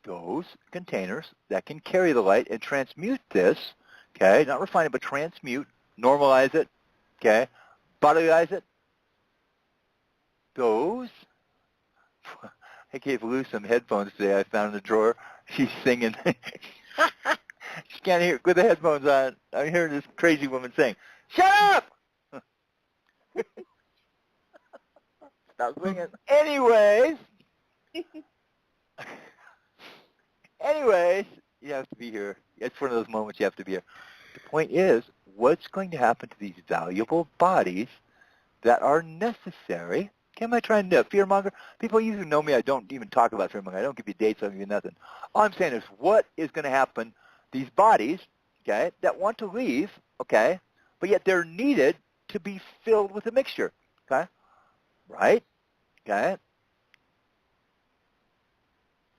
those containers that can carry the light and transmute this, okay, not refine it, but transmute, normalize it, okay, bodilize it, those, I gave Lou some headphones today I found in the drawer. She's singing. She can't hear with the headphones on. I'm hearing this crazy woman sing, "Shut up!" Stop singing. Anyways, you have to be here. It's one of those moments you have to be here. The point is, what's going to happen to these valuable bodies that are necessary? Okay, am I trying to fearmonger? People usually know me. I don't even talk about fearmonger. I don't give you dates. I don't give you nothing. All I'm saying is, what is going to happen? These bodies, okay, that want to leave, okay, but yet they're needed to be filled with a mixture, okay, right, okay.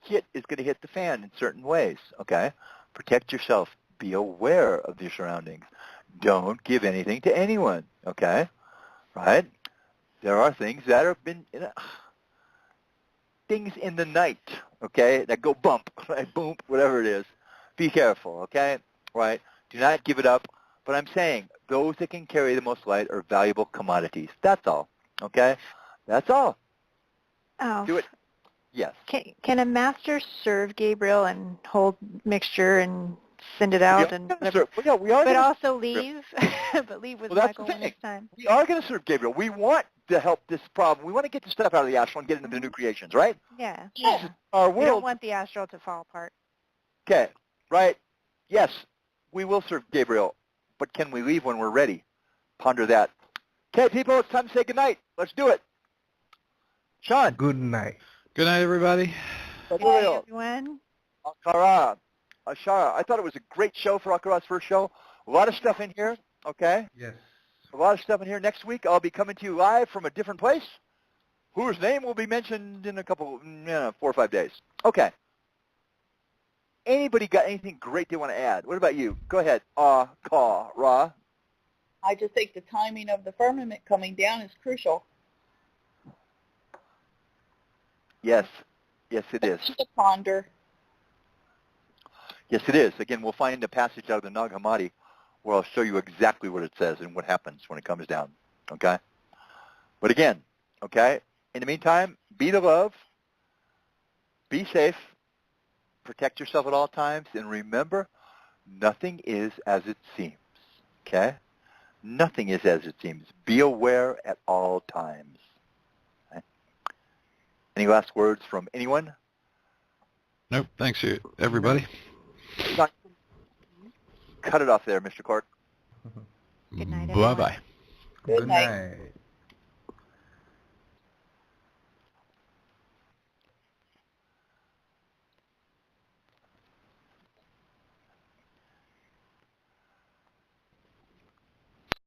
Shit is going to hit the fan in certain ways, okay. Protect yourself. Be aware of your surroundings. Don't give anything to anyone, okay, right. There are things that have been, things in the night, okay, that go bump, right, boom, whatever it is. Be careful, okay, right. Do not give it up. But I'm saying those that can carry the most light are valuable commodities. That's all, okay. That's all. Oh. Do it. Yes. Can a master serve Gabriel and hold mixture and send it out and whatever? Well, yeah, we are. But also leave, but leave with Michael when it's time. We are going to serve Gabriel. We want to help this problem. We want to get the stuff out of the astral and get into the new creations, right? Yeah. Our world. We don't want the astral to fall apart. Okay, right. Yes, we will serve Gabriel, but can we leave when we're ready? Ponder that. Okay, people, it's time to say goodnight. Let's do it. Shawn. Good night. Good night, everybody. Good night, everyone. Allfaaraa. Ashara. I thought it was a great show for Allfaara's first show. A lot of stuff in here, okay? Yes. A lot of stuff in here. Next week, I'll be coming to you live from a different place, whose name will be mentioned in a couple, 4 or 5 days. Okay. Anybody got anything great they want to add? What about you? Go ahead. Allfaaraa. I just think the timing of the firmament coming down is crucial. Yes. Yes, it is. To ponder. Yes, it is. Again, we'll find a passage out of the Nag Hammadi where I'll show you exactly what it says and what happens when it comes down. Okay? But again, okay, in the meantime, be the love, be safe, protect yourself at all times, and remember, nothing is as it seems. Okay? Nothing is as it seems. Be aware at all times. Okay? Any last words from anyone? Nope. Thanks, everybody. Cut it off there, Mr. Clark. Good night, everyone. Bye-bye. Good Good night. night.